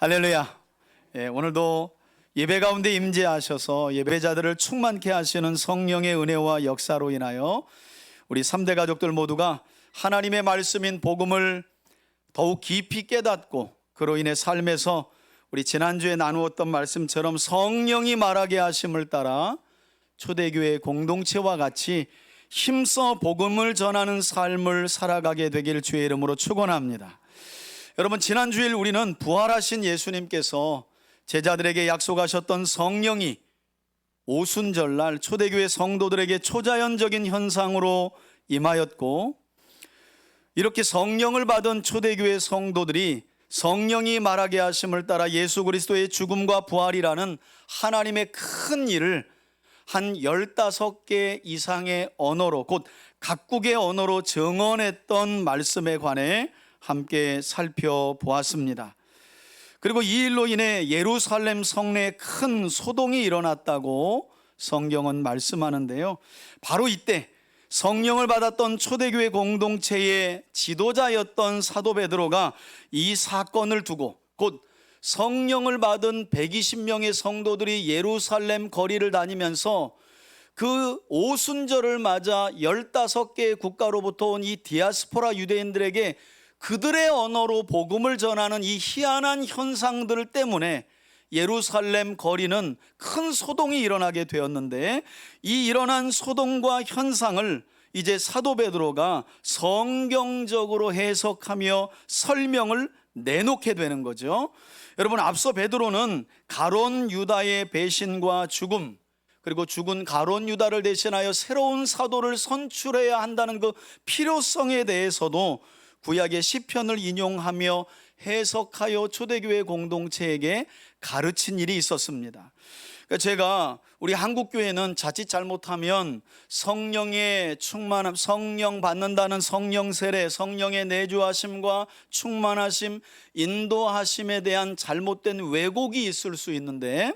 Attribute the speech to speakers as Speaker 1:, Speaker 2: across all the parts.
Speaker 1: 할렐루야. 오늘도 예배 가운데 임재하셔서 예배자들을 충만케 하시는 성령의 은혜와 역사로 인하여 우리 3대 가족들 모두가 하나님의 말씀인 복음을 더욱 깊이 깨닫고 그로 인해 삶에서 우리 지난주에 나누었던 말씀처럼 성령이 말하게 하심을 따라 초대교회 공동체와 같이 힘써 복음을 전하는 삶을 살아가게 되길 주의 이름으로 축원합니다. 여러분, 지난주일 우리는 부활하신 예수님께서 제자들에게 약속하셨던 성령이 오순절날 초대교회 성도들에게 초자연적인 현상으로 임하였고, 이렇게 성령을 받은 초대교회 성도들이 성령이 말하게 하심을 따라 예수 그리스도의 죽음과 부활이라는 하나님의 큰 일을 한 15개 이상의 언어로, 곧 각국의 언어로 증언했던 말씀에 관해 함께 살펴보았습니다. 그리고 이 일로 인해 예루살렘 성내에 큰 소동이 일어났다고 성경은 말씀하는데요, 바로 이때 성령을 받았던 초대교회 공동체의 지도자였던 사도 베드로가 이 사건을 두고, 곧 성령을 받은 120명의 성도들이 예루살렘 거리를 다니면서 그 오순절을 맞아 15개의 국가로부터 온 이 디아스포라 유대인들에게 그들의 언어로 복음을 전하는 이 희한한 현상들 때문에 예루살렘 거리는 큰 소동이 일어나게 되었는데, 이 일어난 소동과 현상을 이제 사도 베드로가 성경적으로 해석하며 설명을 내놓게 되는 거죠. 여러분, 앞서 베드로는 가론 유다의 배신과 죽음, 그리고 죽은 가론 유다를 대신하여 새로운 사도를 선출해야 한다는 그 필요성에 대해서도 구약의 시편을 인용하며 해석하여 초대교회 공동체에게 가르친 일이 있었습니다. 그러니까 제가 우리 한국교회는 자칫 잘못하면 성령의 충만함, 성령 받는다는 성령 세례, 성령의 내주하심과 충만하심, 인도하심에 대한 잘못된 왜곡이 있을 수 있는데,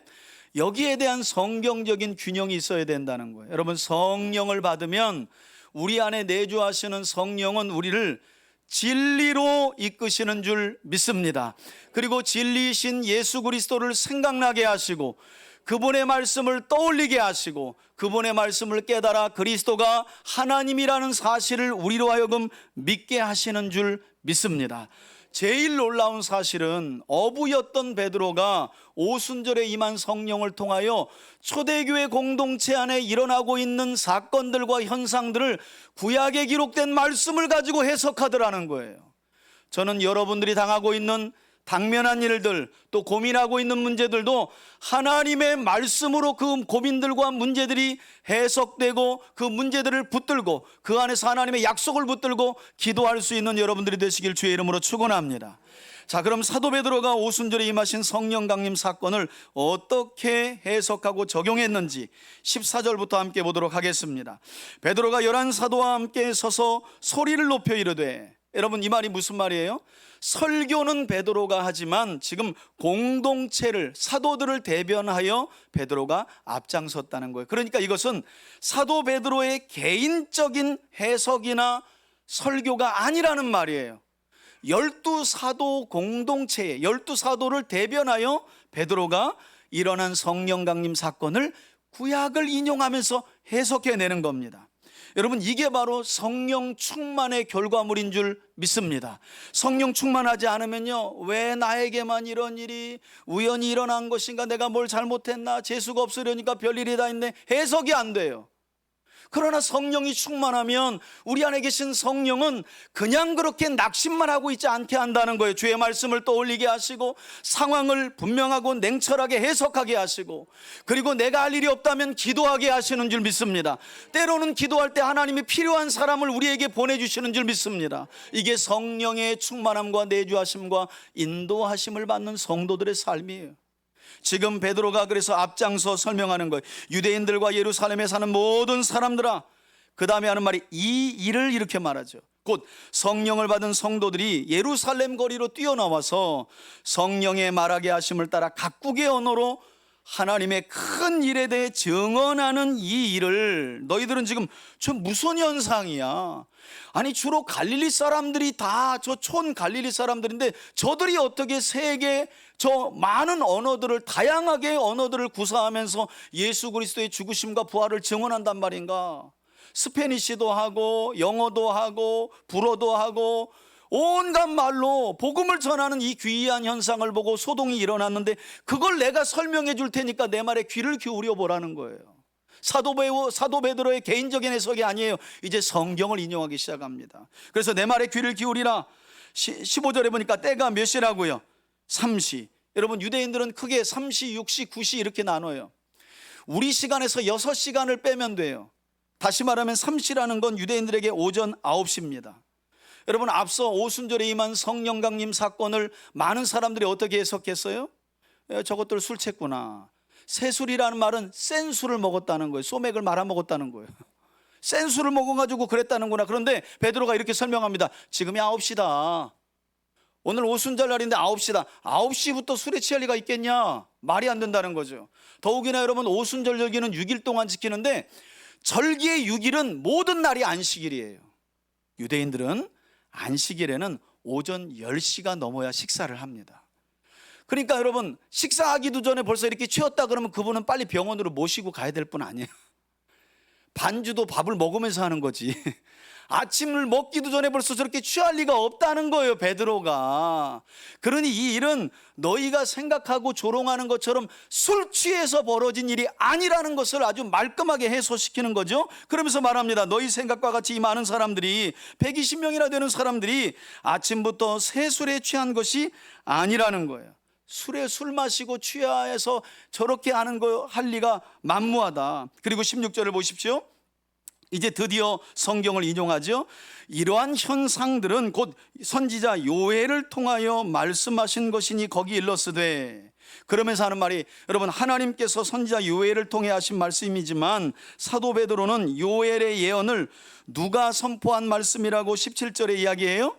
Speaker 1: 여기에 대한 성경적인 균형이 있어야 된다는 거예요. 여러분, 성령을 받으면 우리 안에 내주하시는 성령은 우리를 진리로 이끄시는 줄 믿습니다. 그리고 진리이신 예수 그리스도를 생각나게 하시고 그분의 말씀을 떠올리게 하시고 그분의 말씀을 깨달아 그리스도가 하나님이라는 사실을 우리로 하여금 믿게 하시는 줄 믿습니다. 제일 놀라운 사실은 어부였던 베드로가 오순절에 임한 성령을 통하여 초대교회 공동체 안에 일어나고 있는 사건들과 현상들을 구약에 기록된 말씀을 가지고 해석하더라는 거예요. 저는 여러분들이 당하고 있는 당면한 일들, 또 고민하고 있는 문제들도 하나님의 말씀으로 그 고민들과 문제들이 해석되고 그 문제들을 붙들고 그 안에서 하나님의 약속을 붙들고 기도할 수 있는 여러분들이 되시길 주의 이름으로 축원합니다. 자, 그럼 사도 베드로가 오순절에 임하신 성령 강림 사건을 어떻게 해석하고 적용했는지 14절부터 함께 보도록 하겠습니다. 베드로가 11사도와 함께 서서 소리를 높여 이르되, 여러분, 이 말이 무슨 말이에요? 설교는 베드로가 하지만 지금 공동체를, 사도들을 대변하여 베드로가 앞장섰다는 거예요. 그러니까 이것은 사도 베드로의 개인적인 해석이나 설교가 아니라는 말이에요. 12사도 공동체에 12사도를 대변하여 베드로가 일어난 성령 강림 사건을 구약을 인용하면서 해석해내는 겁니다. 여러분, 이게 바로 성령 충만의 결과물인 줄 믿습니다. 성령 충만하지 않으면요, 왜 나에게만 이런 일이 우연히 일어난 것인가, 내가 뭘 잘못했나, 재수가 없으려니까 별일이 다 있네, 해석이 안 돼요. 그러나 성령이 충만하면 우리 안에 계신 성령은 그냥 그렇게 낙심만 하고 있지 않게 한다는 거예요. 주의 말씀을 떠올리게 하시고 상황을 분명하고 냉철하게 해석하게 하시고, 그리고 내가 할 일이 없다면 기도하게 하시는 줄 믿습니다. 때로는 기도할 때 하나님이 필요한 사람을 우리에게 보내주시는 줄 믿습니다. 이게 성령의 충만함과 내주하심과 인도하심을 받는 성도들의 삶이에요. 지금 베드로가 그래서 앞장서 설명하는 거예요. 유대인들과 예루살렘에 사는 모든 사람들아, 그 다음에 하는 말이 이 일을 이렇게 말하죠. 곧 성령을 받은 성도들이 예루살렘 거리로 뛰어나와서 성령의 말하게 하심을 따라 각국의 언어로 하나님의 큰 일에 대해 증언하는 이 일을 너희들은 지금 저 무슨 현상이야? 아니 주로 갈릴리 사람들이 다 저 촌 갈릴리 사람들인데 저들이 어떻게 세계 저 많은 언어들을 다양하게 언어들을 구사하면서 예수 그리스도의 죽으심과 부활을 증언한단 말인가? 스페니쉬도 하고 영어도 하고 불어도 하고 온갖 말로 복음을 전하는 이 귀한 현상을 보고 소동이 일어났는데 그걸 내가 설명해 줄 테니까 내 말에 귀를 기울여 보라는 거예요. 사도 베드로의 개인적인 해석이 아니에요. 이제 성경을 인용하기 시작합니다. 그래서 내 말에 귀를 기울이라. 15절에 보니까 때가 몇 시라고요? 3시. 여러분 유대인들은 크게 3시, 6시, 9시 이렇게 나눠요. 우리 시간에서 6시간을 빼면 돼요. 다시 말하면 3시라는 건 유대인들에게 오전 9시입니다. 여러분 앞서 오순절에 임한 성령 강림 사건을 많은 사람들이 어떻게 해석했어요? 저것들 술 취했구나. 새술이라는 말은 센 술을 먹었다는 거예요. 소맥을 말아먹었다는 거예요. 센 술을 먹어가지고 그랬다는구나. 그런데 베드로가 이렇게 설명합니다. 지금이 9시다. 오늘 오순절 날인데 9시다. 9시부터 술에 취할 리가 있겠냐? 말이 안 된다는 거죠. 더욱이나 여러분 오순절 절기는 6일 동안 지키는데 절기의 6일은 모든 날이 안식일이에요. 유대인들은 안식일에는 오전 10시가 넘어야 식사를 합니다. 그러니까 여러분 식사하기도 전에 벌써 이렇게 취했다 그러면 그분은 빨리 병원으로 모시고 가야 될 분 아니에요. 반주도 밥을 먹으면서 하는 거지. 아침을 먹기도 전에 벌써 저렇게 취할 리가 없다는 거예요, 베드로가. 그러니 이 일은 너희가 생각하고 조롱하는 것처럼 술 취해서 벌어진 일이 아니라는 것을 아주 말끔하게 해소시키는 거죠. 그러면서 말합니다. 너희 생각과 같이 이 많은 사람들이 120명이나 되는 사람들이 아침부터 새술에 취한 것이 아니라는 거예요. 술에 술 마시고 취하해서 저렇게 하는 거 할 리가 만무하다. 그리고 16절을 보십시오. 이제 드디어 성경을 인용하죠. 이러한 현상들은 곧 선지자 요엘을 통하여 말씀하신 것이니 거기 일러스되. 그러면서 하는 말이 여러분 하나님께서 선지자 요엘을 통해 하신 말씀이지만 사도 베드로는 요엘의 예언을 누가 선포한 말씀이라고 17절에 이야기해요?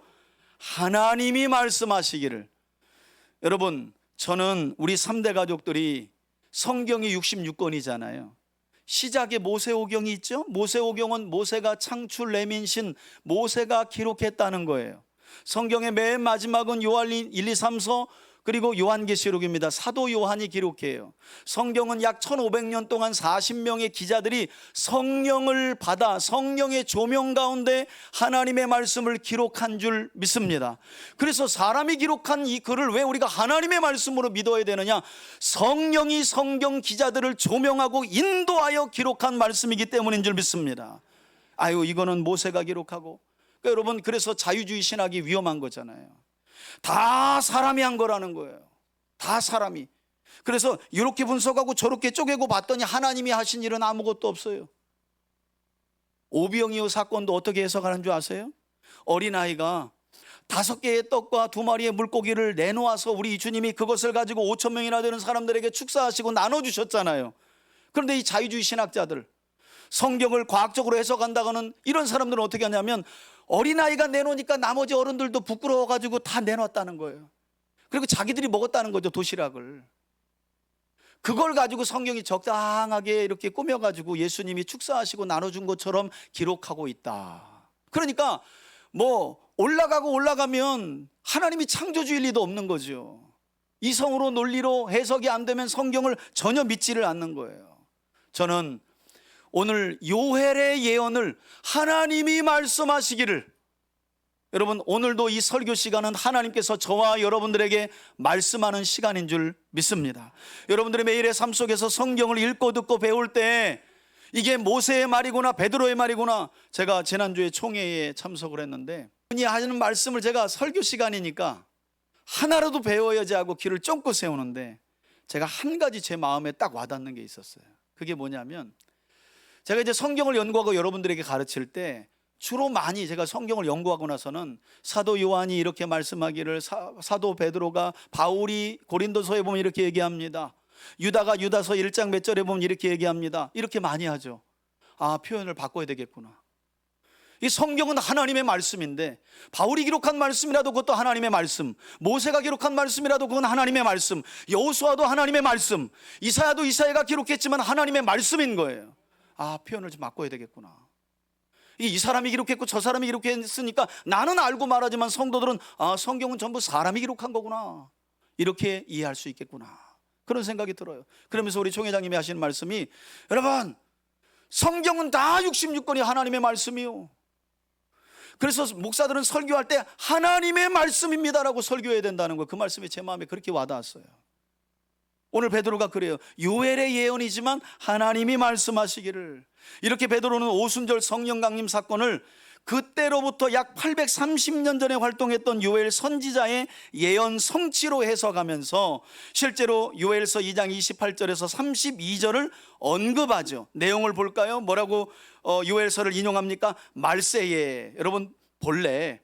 Speaker 1: 하나님이 말씀하시기를. 여러분 저는 우리 3대 가족들이 성경이 66권이잖아요. 시작에 모세오경이 있죠. 모세오경은 모세가 창출 내민신 모세가 기록했다는 거예요. 성경의 맨 마지막은 요한일서 1, 2, 3서 그리고 요한계시록입니다. 사도 요한이 기록해요. 성경은 약 1500년 동안 40명의 기자들이 성령을 받아 성령의 조명 가운데 하나님의 말씀을 기록한 줄 믿습니다. 그래서 사람이 기록한 이 글을 왜 우리가 하나님의 말씀으로 믿어야 되느냐? 성령이 성경 기자들을 조명하고 인도하여 기록한 말씀이기 때문인 줄 믿습니다. 아유 이거는 모세가 기록하고. 그러니까 여러분 그래서 자유주의 신학이 위험한 거잖아요. 다 사람이 한 거라는 거예요. 다 사람이. 그래서 이렇게 분석하고 저렇게 쪼개고 봤더니 하나님이 하신 일은 아무것도 없어요. 오병이어 사건도 어떻게 해석하는 줄 아세요? 어린아이가 5개의 떡과 2마리의 물고기를 내놓아서 우리 주님이 그것을 가지고 5,000명이나 되는 사람들에게 축사하시고 나눠주셨잖아요. 그런데 이 자유주의 신학자들 성경을 과학적으로 해석한다고는 이런 사람들은 어떻게 하냐면 어린아이가 내놓으니까 나머지 어른들도 부끄러워가지고 다 내놨다는 거예요. 그리고 자기들이 먹었다는 거죠, 도시락을. 그걸 가지고 성경이 적당하게 이렇게 꾸며가지고 예수님이 축사하시고 나눠준 것처럼 기록하고 있다. 그러니까 뭐 올라가면 하나님이 창조주일 리도 없는 거죠. 이성으로 논리로 해석이 안 되면 성경을 전혀 믿지를 않는 거예요. 저는 오늘 요엘의 예언을 하나님이 말씀하시기를, 여러분 오늘도 이 설교 시간은 하나님께서 저와 여러분들에게 말씀하는 시간인 줄 믿습니다. 여러분들의 매일의 삶 속에서 성경을 읽고 듣고 배울 때 이게 모세의 말이구나 베드로의 말이구나. 제가 지난주에 총회에 참석을 했는데 흔히 하시는 말씀을 제가 설교 시간이니까 하나라도 배워야지 하고 귀를 쫑긋 세우는데 제가 한 가지 제 마음에 딱 와닿는 게 있었어요. 그게 뭐냐면 제가 이제 성경을 연구하고 여러분들에게 가르칠 때 주로 많이 제가 성경을 연구하고 나서는 사도 요한이 이렇게 말씀하기를, 사도 베드로가 바울이 고린도서에 보면 이렇게 얘기합니다. 유다가 유다서 1장 몇 절에 보면 이렇게 얘기합니다. 이렇게 많이 하죠. 아, 표현을 바꿔야 되겠구나. 이 성경은 하나님의 말씀인데, 바울이 기록한 말씀이라도 그것도 하나님의 말씀, 모세가 기록한 말씀이라도 그건 하나님의 말씀, 여호수아도 하나님의 말씀, 이사야도 이사야가 기록했지만 하나님의 말씀인 거예요. 아, 표현을 좀 바꿔야 되겠구나. 이 사람이 기록했고 저 사람이 기록했으니까 나는 알고 말하지만 성도들은 성경은 전부 사람이 기록한 거구나, 이렇게 이해할 수 있겠구나, 그런 생각이 들어요. 그러면서 우리 총회장님이 하시는 말씀이, 여러분, 성경은 다 66권이 하나님의 말씀이요. 그래서 목사들은 설교할 때 하나님의 말씀입니다라고 설교해야 된다는 거예요. 그 말씀이 제 마음에 그렇게 와닿았어요. 오늘 베드로가 그래요. 요엘의 예언이지만 하나님이 말씀하시기를. 이렇게 베드로는 오순절 성령 강림 사건을 그때로부터 약 830년 전에 활동했던 요엘 선지자의 예언 성취로 해석하면서 실제로 요엘서 2장 28절에서 32절을 언급하죠. 내용을 볼까요? 뭐라고 요엘서를 인용합니까? 말세에. 여러분, 본래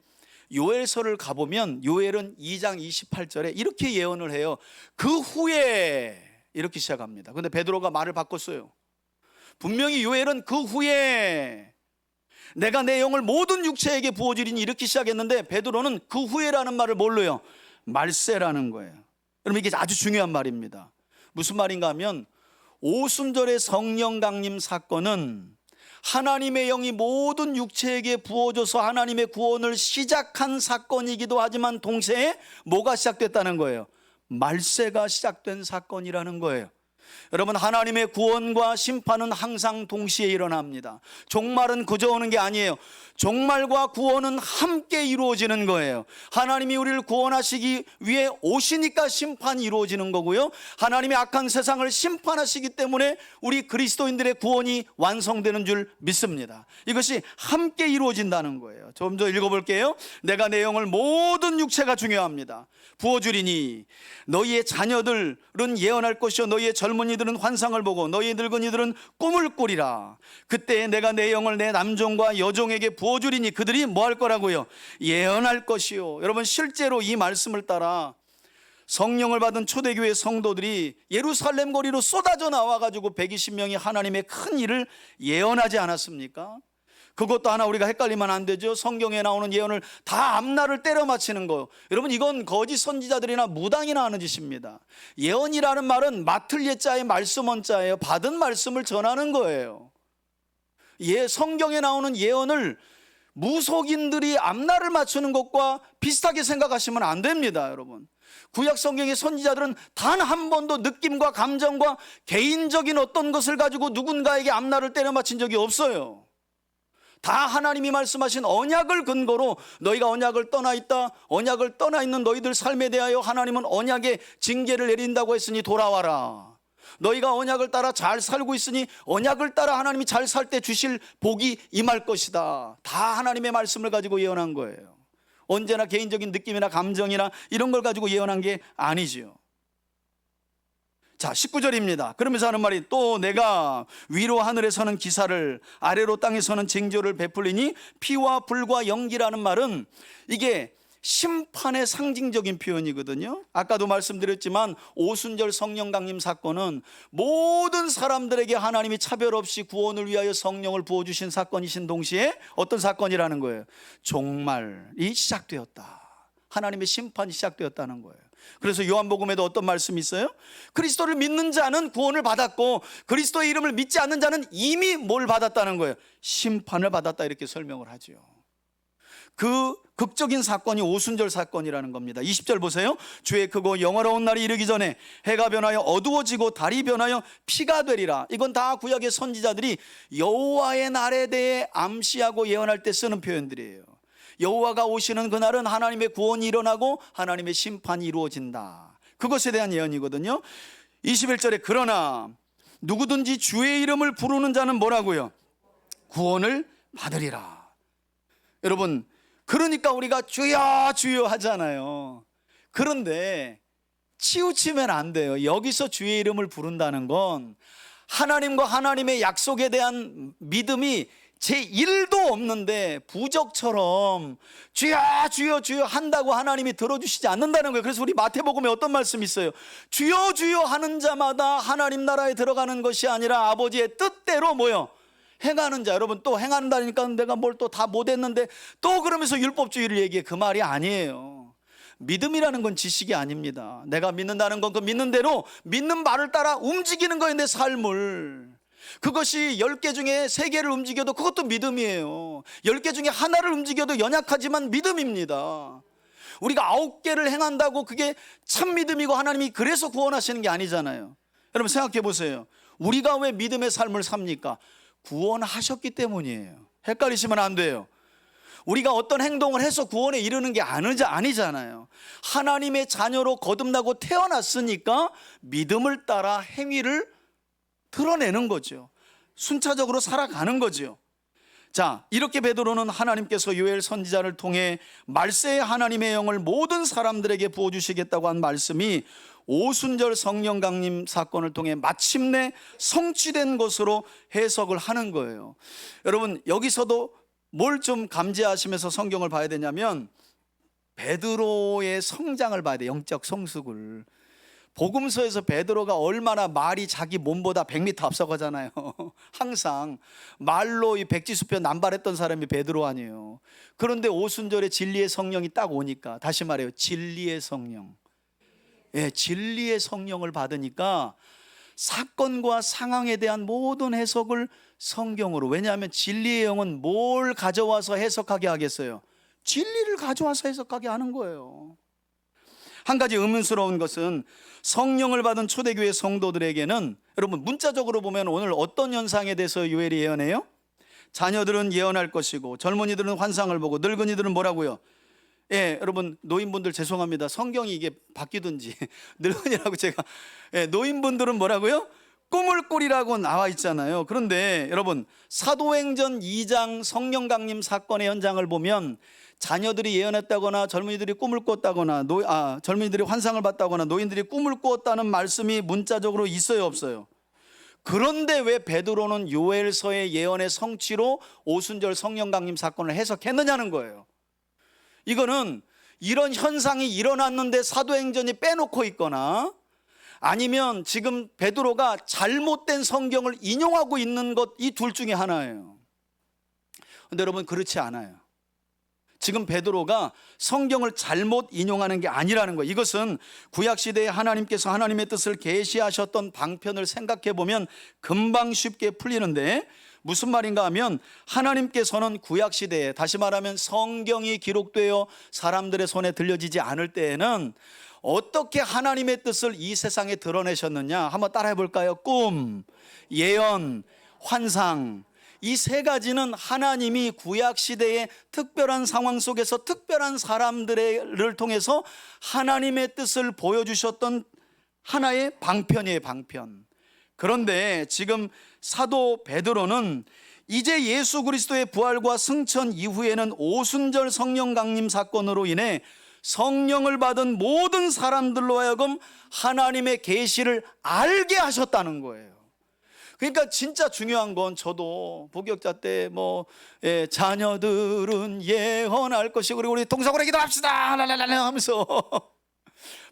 Speaker 1: 요엘서를 가보면 요엘은 2장 28절에 이렇게 예언을 해요. 그 후에, 이렇게 시작합니다. 근데 베드로가 말을 바꿨어요. 분명히 요엘은 그 후에 내가 내 영을 모든 육체에게 부어주리니, 이렇게 시작했는데 베드로는 그 후에라는 말을 뭘로요? 말세라는 거예요. 여러분, 이게 아주 중요한 말입니다. 무슨 말인가 하면, 오순절의 성령 강림 사건은 하나님의 영이 모든 육체에게 부어줘서 하나님의 구원을 시작한 사건이기도 하지만 동시에 뭐가 시작됐다는 거예요? 말세가 시작된 사건이라는 거예요. 여러분, 하나님의 구원과 심판은 항상 동시에 일어납니다. 종말은 그저 오는 게 아니에요. 종말과 구원은 함께 이루어지는 거예요. 하나님이 우리를 구원하시기 위해 오시니까 심판이 이루어지는 거고요, 하나님이 악한 세상을 심판하시기 때문에 우리 그리스도인들의 구원이 완성되는 줄 믿습니다. 이것이 함께 이루어진다는 거예요. 좀 더 읽어볼게요. 내가 내 영을 모든 육체가 중요합니다. 부어주리니 너희의 자녀들은 예언할 것이요 너희의 젊은이들은 환상을 보고 너희의 늙은이들은 꿈을 꾸리라. 그때 내가 내 영을 내 남종과 여종에게 부어주리니 그들이 뭐 할 거라고요? 예언할 것이요. 여러분, 실제로 이 말씀을 따라 성령을 받은 초대교회 성도들이 예루살렘 거리로 쏟아져 나와가지고 120명이 하나님의 큰 일을 예언하지 않았습니까? 그것도 하나 우리가 헷갈리면 안 되죠. 성경에 나오는 예언을 다 앞날을 때려 맞히는 거, 여러분, 이건 거짓 선지자들이나 무당이나 하는 짓입니다. 예언이라는 말은 맡을 예자의 말씀 원자예요. 받은 말씀을 전하는 거예요. 성경에 나오는 예언을 무속인들이 앞날을 맞추는 것과 비슷하게 생각하시면 안 됩니다. 여러분, 구약 성경의 선지자들은 단 한 번도 느낌과 감정과 개인적인 어떤 것을 가지고 누군가에게 앞날을 때려 맞힌 적이 없어요. 다 하나님이 말씀하신 언약을 근거로, 너희가 언약을 떠나 있다, 언약을 떠나 있는 너희들 삶에 대하여 하나님은 언약의 징계를 내린다고 했으니 돌아와라. 너희가 언약을 따라 잘 살고 있으니 언약을 따라 하나님이 잘 살 때 주실 복이 임할 것이다. 다 하나님의 말씀을 가지고 예언한 거예요. 언제나 개인적인 느낌이나 감정이나 이런 걸 가지고 예언한 게 아니지요. 자, 19절입니다. 그러면서 하는 말이, 또 내가 위로 하늘에 서는 기사를 아래로 땅에 서는 징조를 베풀리니, 피와 불과 연기라는 말은 이게 심판의 상징적인 표현이거든요. 아까도 말씀드렸지만 오순절 성령 강림 사건은 모든 사람들에게 하나님이 차별 없이 구원을 위하여 성령을 부어주신 사건이신 동시에 어떤 사건이라는 거예요? 종말이 시작되었다. 하나님의 심판이 시작되었다는 거예요. 그래서 요한복음에도 어떤 말씀이 있어요? 그리스도를 믿는 자는 구원을 받았고 그리스도의 이름을 믿지 않는 자는 이미 뭘 받았다는 거예요? 심판을 받았다, 이렇게 설명을 하죠. 그 극적인 사건이 오순절 사건이라는 겁니다. 20절 보세요. 주의 크고 영화로운 날이 이르기 전에 해가 변하여 어두워지고 달이 변하여 피가 되리라. 이건 다 구약의 선지자들이 여호와의 날에 대해 암시하고 예언할 때 쓰는 표현들이에요. 여호와가 오시는 그날은 하나님의 구원이 일어나고 하나님의 심판이 이루어진다. 그것에 대한 예언이거든요. 21절에 그러나 누구든지 주의 이름을 부르는 자는 뭐라고요? 구원을 받으리라. 여러분, 그러니까 우리가 주여 주여 하잖아요. 그런데 치우치면 안 돼요. 여기서 주의 이름을 부른다는 건 하나님과 하나님의 약속에 대한 믿음이 제1도 없는데 부적처럼 주여 주여 주여 한다고 하나님이 들어주시지 않는다는 거예요. 그래서 우리 마태복음에 어떤 말씀이 있어요? 주여 주여 하는 자마다 하나님 나라에 들어가는 것이 아니라 아버지의 뜻대로 뭐요? 행하는 자, 여러분 또 행한다니까 내가 뭘 또 다 못했는데 또 그러면서 율법주의를 얘기해. 그 말이 아니에요. 믿음이라는 건 지식이 아닙니다. 내가 믿는다는 건 그 믿는 대로 믿는 말을 따라 움직이는 거예요. 내 삶을. 그것이 10개 중에 3개를 움직여도 그것도 믿음이에요. 10개 중에 하나를 움직여도 연약하지만 믿음입니다. 우리가 9개를 행한다고 그게 참 믿음이고 하나님이 그래서 구원하시는 게 아니잖아요. 여러분 생각해 보세요. 우리가 왜 믿음의 삶을 삽니까? 구원하셨기 때문이에요. 헷갈리시면 안 돼요. 우리가 어떤 행동을 해서 구원에 이르는 게 아니잖아요. 하나님의 자녀로 거듭나고 태어났으니까 믿음을 따라 행위를 드러내는 거죠. 순차적으로 살아가는 거죠. 자, 이렇게 베드로는 하나님께서 요엘 선지자를 통해 말세의 하나님의 영을 모든 사람들에게 부어주시겠다고 한 말씀이 오순절 성령 강림 사건을 통해 마침내 성취된 것으로 해석을 하는 거예요. 여러분 여기서도 뭘 좀 감지하시면서 성경을 봐야 되냐면 베드로의 성장을 봐야 돼요. 영적 성숙을. 복음서에서 베드로가 얼마나 말이 자기 몸보다 100m 앞서가잖아요. 항상 말로 이 백지수표 남발했던 사람이 베드로 아니에요. 그런데 오순절에 진리의 성령이 딱 오니까, 다시 말해요, 진리의 성령, 진리의 성령을 받으니까 사건과 상황에 대한 모든 해석을 성경으로, 왜냐하면 진리의 영은 뭘 가져와서 해석하게 하겠어요? 진리를 가져와서 해석하게 하는 거예요. 한 가지 의문스러운 것은 성령을 받은 초대교회 성도들에게는, 여러분 문자적으로 보면 오늘 어떤 현상에 대해서 요엘이 예언해요? 자녀들은 예언할 것이고 젊은이들은 환상을 보고 늙은이들은 뭐라고요? 여러분 노인분들 죄송합니다. 성경이 이게 바뀌든지 늙은이라고 제가, 노인분들은 뭐라고요? 꿈을 꾸리라고 나와 있잖아요. 그런데 여러분 사도행전 2장 성령 강림 사건의 현장을 보면 자녀들이 예언했다거나 젊은이들이 꿈을 꿨다거나 젊은이들이 환상을 봤다거나 노인들이 꿈을 꾸었다는 말씀이 문자적으로 있어요, 없어요? 그런데 왜 베드로는 요엘서의 예언의 성취로 오순절 성령 강림 사건을 해석했느냐는 거예요. 이거는 이런 현상이 일어났는데 사도행전이 빼놓고 있거나 아니면 지금 베드로가 잘못된 성경을 인용하고 있는 것, 이 둘 중에 하나예요. 그런데 여러분 그렇지 않아요. 지금 베드로가 성경을 잘못 인용하는 게 아니라는 거예요. 이것은 구약시대에 하나님께서 하나님의 뜻을 계시하셨던 방편을 생각해 보면 금방 쉽게 풀리는데, 무슨 말인가 하면 하나님께서는 구약시대에, 다시 말하면 성경이 기록되어 사람들의 손에 들려지지 않을 때에는 어떻게 하나님의 뜻을 이 세상에 드러내셨느냐, 한번 따라해 볼까요? 꿈, 예언, 환상, 이 세 가지는 하나님이 구약시대의 특별한 상황 속에서 특별한 사람들을 통해서 하나님의 뜻을 보여주셨던 하나의 방편이에요, 방편. 그런데 지금 사도 베드로는 이제 예수 그리스도의 부활과 승천 이후에는 오순절 성령 강림 사건으로 인해 성령을 받은 모든 사람들로 하여금 하나님의 계시를 알게 하셨다는 거예요. 그러니까 진짜 중요한 건, 저도 복역자 때 자녀들은 예언할 것이고, 그리고 우리 동사고래 기도합시다 랄랄랄라 하면서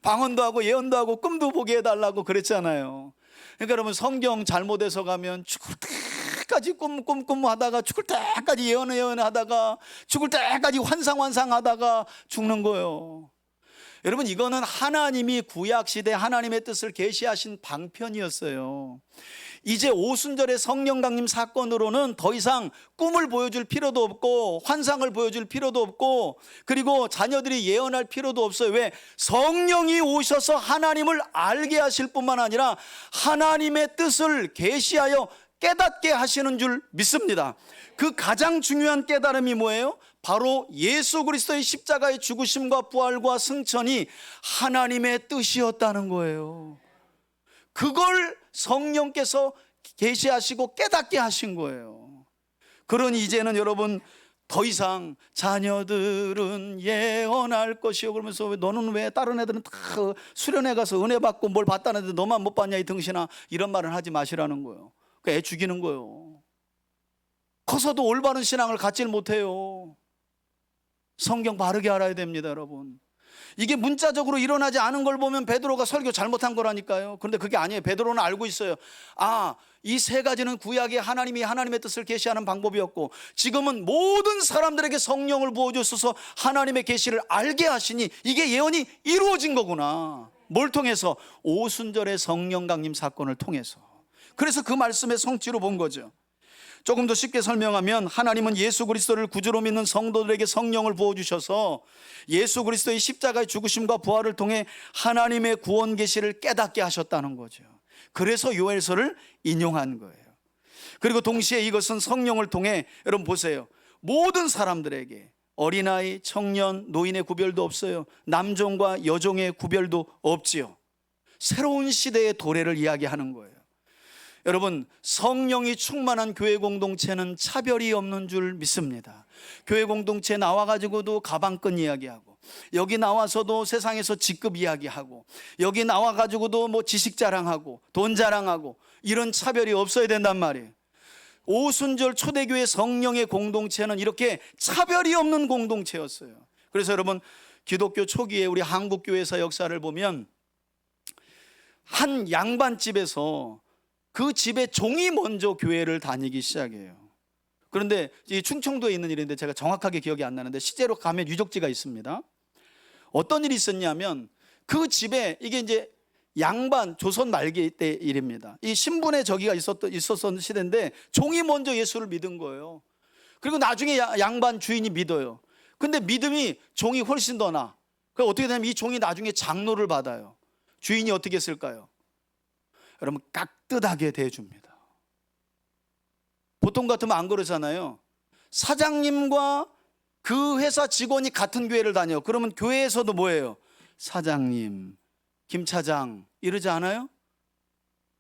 Speaker 1: 방언도 하고 예언도 하고 꿈도 보게 해달라고 그랬잖아요. 그러니까 여러분 성경 잘못 해석하면 죽을 때까지 꿈 하다가, 죽을 때까지 예언하다가, 죽을 때까지 환상 하다가 죽는 거예요. 여러분 이거는 하나님이 구약시대 하나님의 뜻을 계시하신 방편이었어요. 이제 오순절의 성령 강림 사건으로는 더 이상 꿈을 보여줄 필요도 없고 환상을 보여줄 필요도 없고, 그리고 자녀들이 예언할 필요도 없어요. 왜? 성령이 오셔서 하나님을 알게 하실 뿐만 아니라 하나님의 뜻을 계시하여 깨닫게 하시는 줄 믿습니다. 그 가장 중요한 깨달음이 뭐예요? 바로 예수 그리스도의 십자가의 죽으심과 부활과 승천이 하나님의 뜻이었다는 거예요. 그걸 성령께서 계시하시고 깨닫게 하신 거예요. 그러니 이제는 여러분 더 이상 자녀들은 예언할 것이요 그러면서 너는 왜 다른 애들은 다 수련회 가서 은혜 받고 뭘 받다는데 너만 못 받냐 이 등신아, 이런 말은 하지 마시라는 거예요. 애 죽이는 거예요. 커서도 올바른 신앙을 갖질 못해요. 성경 바르게 알아야 됩니다, 여러분. 이게 문자적으로 일어나지 않은 걸 보면 베드로가 설교 잘못한 거라니까요. 그런데 그게 아니에요. 베드로는 알고 있어요. 이 세 가지는 구약에 하나님이 하나님의 뜻을 계시하는 방법이었고, 지금은 모든 사람들에게 성령을 부어주셔서 하나님의 계시를 알게 하시니 이게 예언이 이루어진 거구나. 뭘 통해서? 오순절의 성령 강림 사건을 통해서. 그래서 그 말씀의 성취로 본 거죠. 조금 더 쉽게 설명하면, 하나님은 예수 그리스도를 구주로 믿는 성도들에게 성령을 부어주셔서 예수 그리스도의 십자가의 죽으심과 부활을 통해 하나님의 구원 계시를 깨닫게 하셨다는 거죠. 그래서 요엘서를 인용한 거예요. 그리고 동시에 이것은 성령을 통해, 여러분 보세요, 모든 사람들에게, 어린아이, 청년, 노인의 구별도 없어요. 남종과 여종의 구별도 없지요. 새로운 시대의 도래를 이야기하는 거예요. 여러분, 성령이 충만한 교회 공동체는 차별이 없는 줄 믿습니다. 교회 공동체 나와가지고도 가방끈 이야기하고, 여기 나와서도 세상에서 직급 이야기하고, 여기 나와가지고도 뭐 지식 자랑하고 돈 자랑하고, 이런 차별이 없어야 된단 말이에요. 오순절 초대교회 성령의 공동체는 이렇게 차별이 없는 공동체였어요. 그래서 여러분, 기독교 초기에 우리 한국교회사 역사를 보면, 한 양반집에서 그 집의 종이 먼저 교회를 다니기 시작해요. 그런데 이 충청도에 있는 일인데 제가 정확하게 기억이 안 나는데, 실제로 가면 유적지가 있습니다. 어떤 일이 있었냐면, 그 집에, 이게 이제 양반 조선 말기 때 일입니다. 이 신분의 저기가 있었던 시대인데, 종이 먼저 예수를 믿은 거예요. 그리고 나중에 양반 주인이 믿어요. 근데 믿음이 종이 훨씬 더 나. 그럼 어떻게 되냐면, 이 종이 나중에 장로를 받아요. 주인이 어떻게 했을까요? 여러분, 깍듯하게 대해줍니다. 보통 같으면 안 그러잖아요. 사장님과 그 회사 직원이 같은 교회를 다녀요. 그러면 교회에서도 뭐예요? 사장님, 김 차장 이러지 않아요?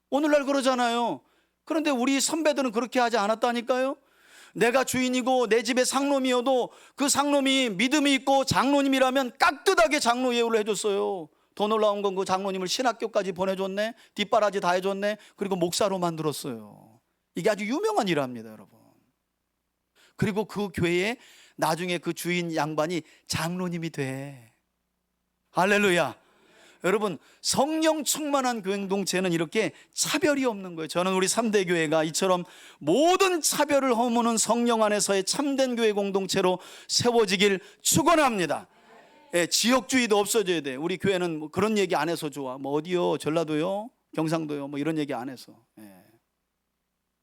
Speaker 1: 오늘날 그러잖아요. 그런데 우리 선배들은 그렇게 하지 않았다니까요. 내가 주인이고 내 집에 상놈이어도 그 상놈이 믿음이 있고 장로님이라면 깍듯하게 장로 예우를 해줬어요. 더 놀라운 건 그 장로님을 신학교까지 보내줬네, 뒷바라지 다 해줬네, 그리고 목사로 만들었어요. 이게 아주 유명한 일합니다, 여러분. 그리고 그 교회에 나중에 그 주인 양반이 장로님이 돼. 할렐루야. 여러분, 성령 충만한 교회 공동체는 이렇게 차별이 없는 거예요. 저는 우리 3대 교회가 이처럼 모든 차별을 허무는 성령 안에서의 참된 교회 공동체로 세워지길 축원합니다. 지역주의도 없어져야 돼. 우리 교회는 뭐 그런 얘기 안 해서 좋아. 뭐 어디요? 전라도요? 경상도요? 뭐 이런 얘기 안 해서.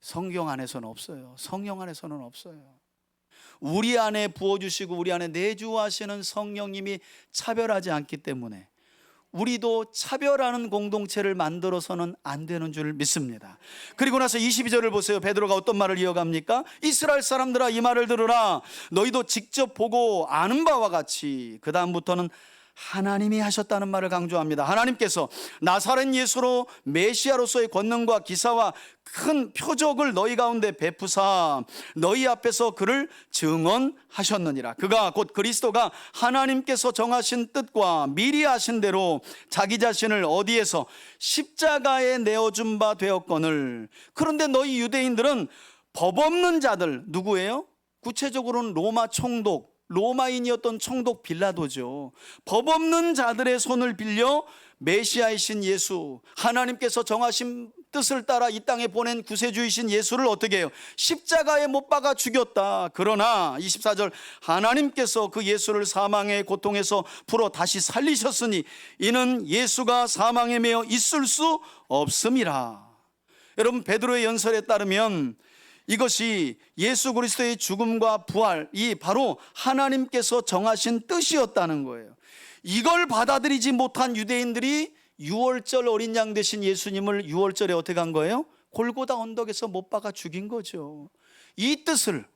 Speaker 1: 성경 안에서는 없어요. 성령 안에서는 없어요. 우리 안에 부어주시고 우리 안에 내주하시는 성령님이 차별하지 않기 때문에 우리도 차별하는 공동체를 만들어서는 안 되는 줄 믿습니다. 그리고 나서 22절을 보세요. 베드로가 어떤 말을 이어갑니까? 이스라엘 사람들아, 이 말을 들으라. 너희도 직접 보고 아는 바와 같이, 그 다음부터는 하나님이 하셨다는 말을 강조합니다. 하나님께서 나사렛 예수로 메시아로서의 권능과 기사와 큰 표적을 너희 가운데 베푸사 너희 앞에서 그를 증언하셨느니라. 그가 곧 그리스도가 하나님께서 정하신 뜻과 미리 하신 대로 자기 자신을 어디에서 십자가에 내어준 바 되었거늘. 그런데 너희 유대인들은 법 없는 자들, 누구예요? 구체적으로는 로마 총독, 로마인이었던 총독 빌라도죠. 법 없는 자들의 손을 빌려 메시아이신 예수, 하나님께서 정하신 뜻을 따라 이 땅에 보낸 구세주이신 예수를 어떻게 해요? 십자가에 못 박아 죽였다. 그러나 24절, 하나님께서 그 예수를 사망의 고통에서 풀어 다시 살리셨으니 이는 예수가 사망에 매여 있을 수 없음이라. 여러분, 베드로의 연설에 따르면 이것이 예수 그리스도의 죽음과 부활이 바로 하나님께서 정하신 뜻이었다는 거예요. 이걸 받아들이지 못한 유대인들이 6월절 어린 양 되신 예수님을 6월절에 어떻게 한 거예요? 골고다 언덕에서 못 박아 죽인 거죠. 이 뜻을,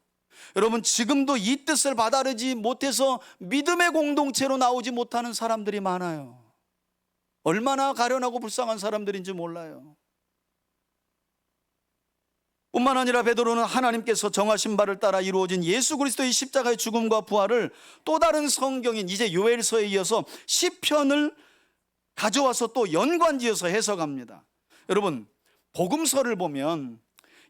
Speaker 1: 여러분, 지금도 이 뜻을 받아들이지 못해서 믿음의 공동체로 나오지 못하는 사람들이 많아요. 얼마나 가련하고 불쌍한 사람들인지 몰라요. 뿐만 아니라 베드로는 하나님께서 정하신 바를 따라 이루어진 예수 그리스도의 십자가의 죽음과 부활을 또 다른 성경인 이제 요엘서에 이어서 시편을 가져와서 또 연관지어서 해석합니다. 여러분, 복음서를 보면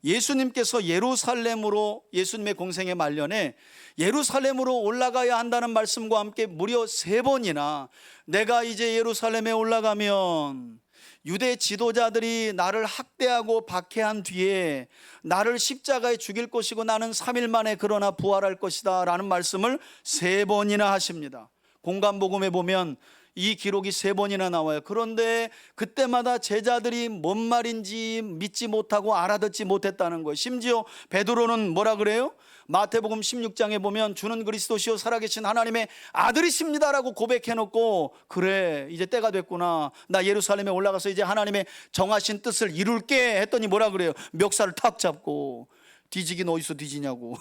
Speaker 1: 예수님께서 예루살렘으로 예수님의 공생의 말년에 예루살렘으로 올라가야 한다는 말씀과 함께 무려 3번이나 내가 이제 예루살렘에 올라가면 유대 지도자들이 나를 학대하고 박해한 뒤에 나를 십자가에 죽일 것이고 나는 3일 만에 그러나 부활할 것이다 라는 말씀을 3번이나 하십니다. 공관복음에 보면 이 기록이 3번이나 나와요. 그런데 그때마다 제자들이 뭔 말인지 믿지 못하고 알아듣지 못했다는 거예요. 심지어 베드로는 뭐라 그래요? 마태복음 16장에 보면 주는 그리스도시요 살아계신 하나님의 아들이십니다라고 고백해놓고 그래 이제 때가 됐구나, 나 예루살렘에 올라가서 이제 하나님의 정하신 뜻을 이룰게 했더니 뭐라 그래요? 멱살을 탁 잡고 뒤지긴 어디서 뒤지냐고.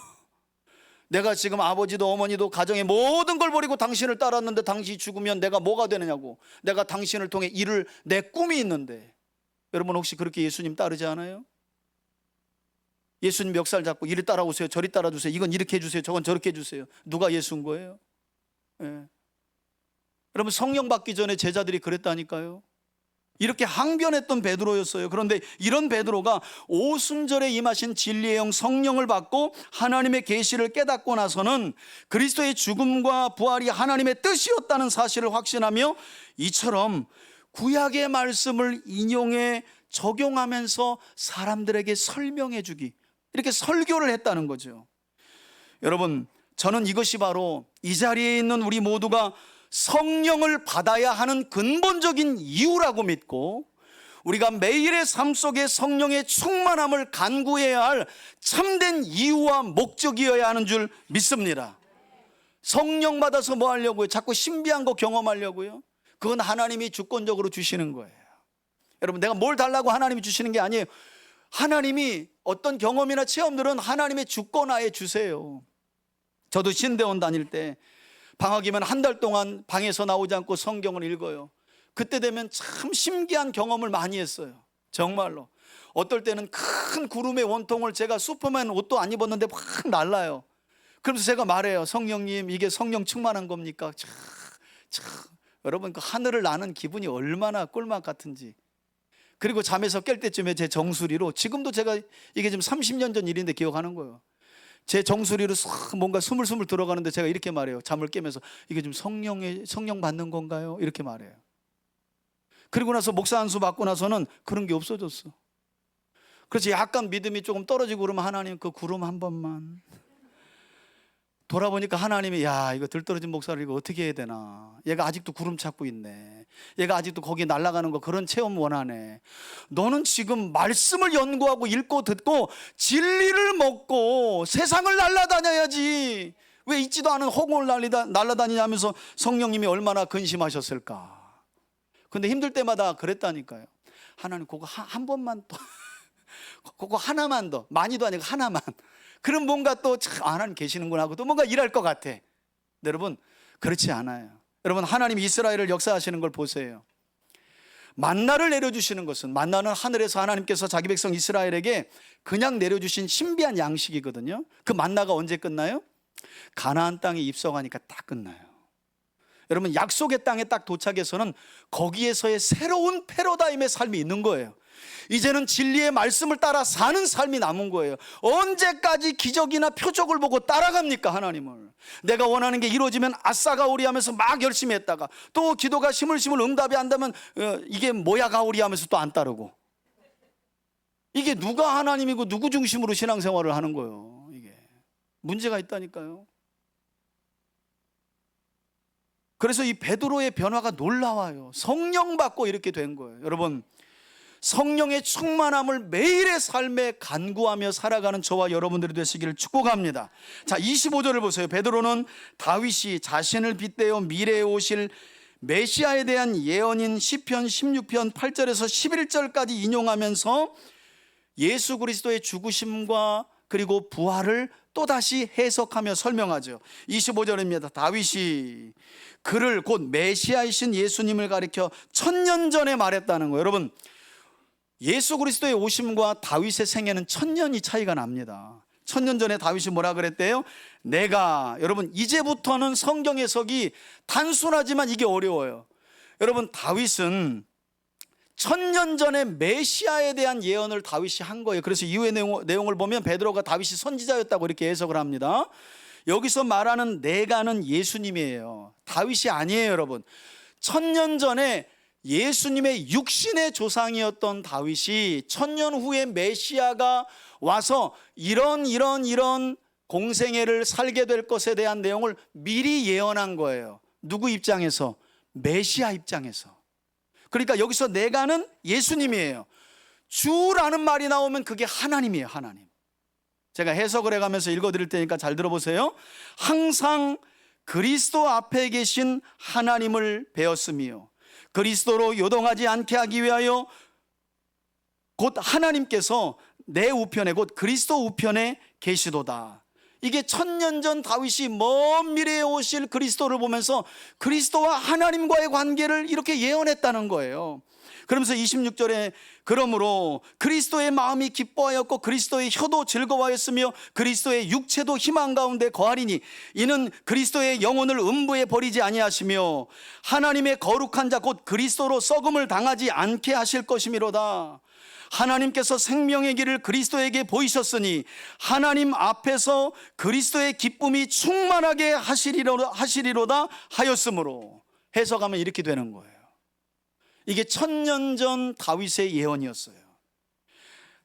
Speaker 1: 내가 지금 아버지도 어머니도 가정의 모든 걸 버리고 당신을 따랐는데 당신이 죽으면 내가 뭐가 되느냐고. 내가 당신을 통해 이룰 내 꿈이 있는데. 여러분 혹시 그렇게 예수님 따르지 않아요? 예수님 멱살 잡고 이리 따라오세요, 저리 따라주세요, 이건 이렇게 해주세요, 저건 저렇게 해주세요. 누가 예수인 거예요? 예. 여러분 성령 받기 전에 제자들이 그랬다니까요. 이렇게 항변했던 베드로였어요. 그런데 이런 베드로가 오순절에 임하신 진리의 영 성령을 받고 하나님의 계시를 깨닫고 나서는 그리스도의 죽음과 부활이 하나님의 뜻이었다는 사실을 확신하며 이처럼 구약의 말씀을 인용해 적용하면서 사람들에게 설명해 주기, 이렇게 설교를 했다는 거죠. 여러분 저는 이것이 바로 이 자리에 있는 우리 모두가 성령을 받아야 하는 근본적인 이유라고 믿고 우리가 매일의 삶 속에 성령의 충만함을 간구해야 할 참된 이유와 목적이어야 하는 줄 믿습니다. 성령 받아서 뭐 하려고요? 자꾸 신비한 거 경험하려고요? 그건 하나님이 주권적으로 주시는 거예요. 여러분 내가 뭘 달라고 하나님이 주시는 게 아니에요. 하나님이 어떤 경험이나 체험들은 하나님의 주권하에 주세요. 저도 신대원 다닐 때 방학이면 한 달 동안 방에서 나오지 않고 성경을 읽어요. 그때 되면 참 신기한 경험을 많이 했어요. 정말로. 어떨 때는 큰 구름의 원통을 제가 슈퍼맨 옷도 안 입었는데 막 날라요. 그러면서 제가 말해요. 성령님 이게 성령 충만한 겁니까? 참 여러분 그 하늘을 나는 기분이 얼마나 꿀맛 같은지. 그리고 잠에서 깰 때쯤에 제 정수리로, 지금도 제가 이게 지금 30년 전 일인데 기억하는 거예요. 제 정수리로 뭔가 스물스물 들어가는데 제가 이렇게 말해요. 잠을 깨면서 이게 좀 성령 받는 건가요? 이렇게 말해요. 그리고 나서 목사 안수 받고 나서는 그런 게 없어졌어. 그래서 약간 믿음이 조금 떨어지고 그러면 하나님 그 구름 한 번만. 돌아보니까 하나님이 야 이거 들떨어진 목사를 이거 어떻게 해야 되나, 얘가 아직도 구름 찾고 있네, 얘가 아직도 거기 날아가는 거 그런 체험 원하네. 너는 지금 말씀을 연구하고 읽고 듣고 진리를 먹고 세상을 날아다녀야지 왜 있지도 않은 허공을 날아다니냐면서 성령님이 얼마나 근심하셨을까. 근데 힘들 때마다 그랬다니까요. 하나님 그거 한 번만 더 그거 하나만 더, 많이도 아니고 하나만. 그럼 뭔가 또 하나님 계시는구나 하고 또 뭔가 일할 것 같아. 여러분 그렇지 않아요. 여러분 하나님 이스라엘을 역사하시는 걸 보세요. 만나를 내려주시는 것은, 만나는 하늘에서 하나님께서 자기 백성 이스라엘에게 그냥 내려주신 신비한 양식이거든요. 그 만나가 언제 끝나요? 가나안 땅에 입성하니까 딱 끝나요. 여러분 약속의 땅에 딱 도착해서는 거기에서의 새로운 패러다임의 삶이 있는 거예요. 이제는 진리의 말씀을 따라 사는 삶이 남은 거예요. 언제까지 기적이나 표적을 보고 따라갑니까 하나님을. 내가 원하는 게 이루어지면 아싸 가오리 하면서 막 열심히 했다가 또 기도가 시물시물 응답이 안 되면 이게 뭐야 가오리 하면서 또 안 따르고. 이게 누가 하나님이고 누구 중심으로 신앙생활을 하는 거예요. 이게 문제가 있다니까요. 그래서 이 베드로의 변화가 놀라워요. 성령 받고 이렇게 된 거예요. 여러분 성령의 충만함을 매일의 삶에 간구하며 살아가는 저와 여러분들이 되시기를 축복합니다. 자 25절을 보세요. 베드로는 다윗이 자신을 빗대어 미래에 오실 메시아에 대한 예언인 시편 16편 8절에서 11절까지 인용하면서 예수 그리스도의 죽으심과 그리고 부활을 또다시 해석하며 설명하죠. 25절입니다. 다윗이 그를 곧 메시아이신 예수님을 가리켜 1000년 전에 말했다는 거예요. 여러분 예수 그리스도의 오심과 다윗의 생애는 1000년이 차이가 납니다. 1000년 전에 다윗이 뭐라 그랬대요? 내가, 여러분 이제부터는 성경 해석이 단순하지만 이게 어려워요. 여러분 다윗은 천년 전에 메시아에 대한 예언을 다윗이 한 거예요. 그래서 이후의 내용을 보면 베드로가 다윗이 선지자였다고 이렇게 해석을 합니다. 여기서 말하는 내가는 예수님이에요. 다윗이 아니에요, 여러분. 천년 전에 예수님의 육신의 조상이었던 다윗이 천년 후에 메시아가 와서 이런 공생애를 살게 될 것에 대한 내용을 미리 예언한 거예요. 누구 입장에서? 메시아 입장에서. 그러니까 여기서 내가는 예수님이에요. 주라는 말이 나오면 그게 하나님이에요, 하나님. 제가 해석을 해가면서 읽어드릴 테니까 잘 들어보세요. 항상 그리스도 앞에 계신 하나님을 배웠으며 그리스도로 요동하지 않게 하기 위하여 곧 하나님께서 내 우편에 곧 그리스도 우편에 계시도다. 이게 천년 전 다윗이 먼 미래에 오실 그리스도를 보면서 그리스도와 하나님과의 관계를 이렇게 예언했다는 거예요. 그러면서 26절에 그러므로 그리스도의 마음이 기뻐하였고 그리스도의 혀도 즐거워하였으며 그리스도의 육체도 희망 가운데 거하리니 이는 그리스도의 영혼을 음부에 버리지 아니하시며 하나님의 거룩한 자 곧 그리스도로 썩음을 당하지 않게 하실 것이미로다. 하나님께서 생명의 길을 그리스도에게 보이셨으니 하나님 앞에서 그리스도의 기쁨이 충만하게 하시리로다 하였으므로. 해석하면 이렇게 되는 거예요. 이게 천년 전 다윗의 예언이었어요.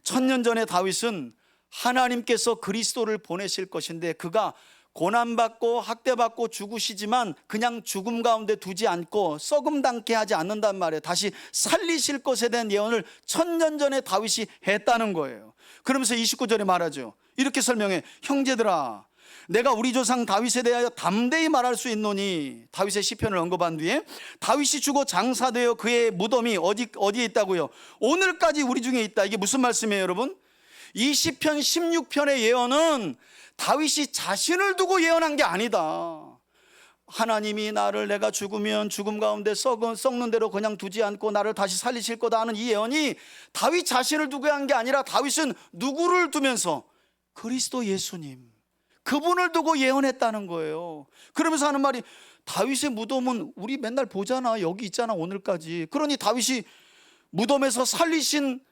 Speaker 1: 천년 전에 다윗은 하나님께서 그리스도를 보내실 것인데 그가 고난받고 학대받고 죽으시지만 그냥 죽음 가운데 두지 않고 썩음 당케 하지 않는단 말이에요. 다시 살리실 것에 대한 예언을 천년 전에 다윗이 했다는 거예요. 그러면서 29절에 말하죠. 이렇게 설명해. 형제들아, 내가 우리 조상 다윗에 대하여 담대히 말할 수 있노니. 다윗의 시편을 언급한 뒤에 다윗이 죽어 장사되어 그의 무덤이 어디에 있다고요? 오늘까지 우리 중에 있다. 이게 무슨 말씀이에요, 여러분? 이 시편 16편의 예언은 다윗이 자신을 두고 예언한 게 아니다. 하나님이 나를 내가 죽으면 죽음 가운데 썩는 대로 그냥 두지 않고 나를 다시 살리실 거다 하는 이 예언이 다윗 자신을 두고 한 게 아니라 다윗은 누구를 두면서? 그리스도 예수님, 그분을 두고 예언했다는 거예요. 그러면서 하는 말이 다윗의 무덤은 우리 맨날 보잖아. 여기 있잖아, 오늘까지. 그러니 다윗이 무덤에서 살리신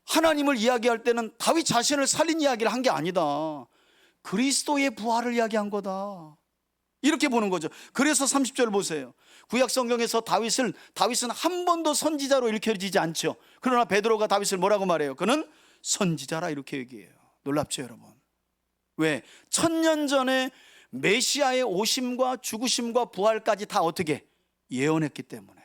Speaker 1: 하나님을 이야기할 때는 다윗 자신을 살린 이야기를 한 게 아니다. 그리스도의 부활을 이야기한 거다. 이렇게 보는 거죠. 그래서 30절 보세요. 구약 성경에서 다윗은 한 번도 선지자로 일컬어지지 않죠. 그러나 베드로가 다윗을 뭐라고 말해요? 그는 선지자라 이렇게 얘기해요. 놀랍죠, 여러분? 왜? 천년 전에 메시아의 오심과 죽으심과 부활까지 다 어떻게? 예언했기 때문에.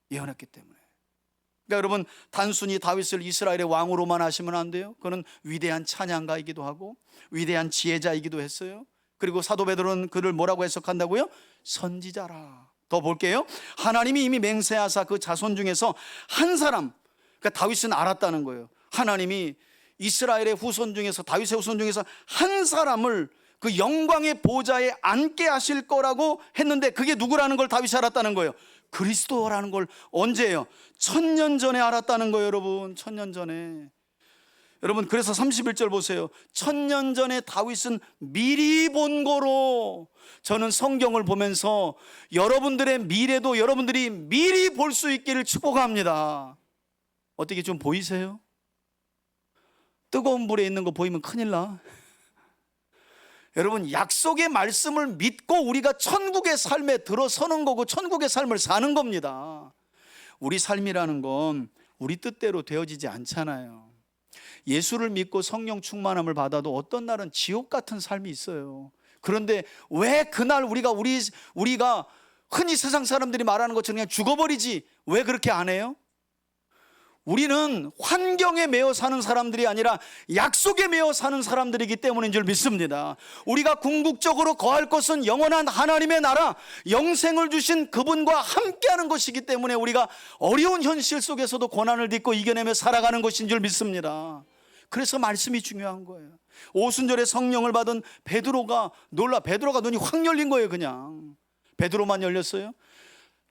Speaker 1: 그러니까 여러분, 단순히 다윗을 이스라엘의 왕으로만 하시면 안 돼요. 그는 위대한 찬양가이기도 하고 위대한 지혜자이기도 했어요. 그리고 사도 베드로는 그를 뭐라고 해석한다고요? 선지자라. 더 볼게요. 하나님이 이미 맹세하사 그 자손 중에서 한 사람, 그러니까 다윗은 알았다는 거예요. 하나님이 이스라엘의 후손 중에서, 다윗의 후손 중에서 한 사람을 그 영광의 보좌에 앉게 하실 거라고 했는데 그게 누구라는 걸 다윗이 알았다는 거예요. 그리스도라는 걸 언제예요? 천년 전에 알았다는 거예요, 여러분. 천년 전에. 여러분, 그래서 31절 보세요. 천년 전에 다윗은 미리 본 거로. 저는 성경을 보면서 여러분들의 미래도 여러분들이 미리 볼 수 있기를 축복합니다. 어떻게 좀 보이세요? 뜨거운 불에 있는 거 보이면 큰일 나. 여러분, 약속의 말씀을 믿고 우리가 천국의 삶에 들어서는 거고 천국의 삶을 사는 겁니다. 우리 삶이라는 건 우리 뜻대로 되어지지 않잖아요. 예수를 믿고 성령 충만함을 받아도 어떤 날은 지옥 같은 삶이 있어요. 그런데 왜 그날 우리가 흔히 세상 사람들이 말하는 것처럼 그냥 죽어버리지, 왜 그렇게 안 해요? 우리는 환경에 매여 사는 사람들이 아니라 약속에 매여 사는 사람들이기 때문인 줄 믿습니다. 우리가 궁극적으로 거할 것은 영원한 하나님의 나라, 영생을 주신 그분과 함께하는 것이기 때문에 우리가 어려운 현실 속에서도 고난을 딛고 이겨내며 살아가는 것인 줄 믿습니다. 그래서 말씀이 중요한 거예요. 오순절에 성령을 받은 베드로가 눈이 확 열린 거예요. 그냥 베드로만 열렸어요?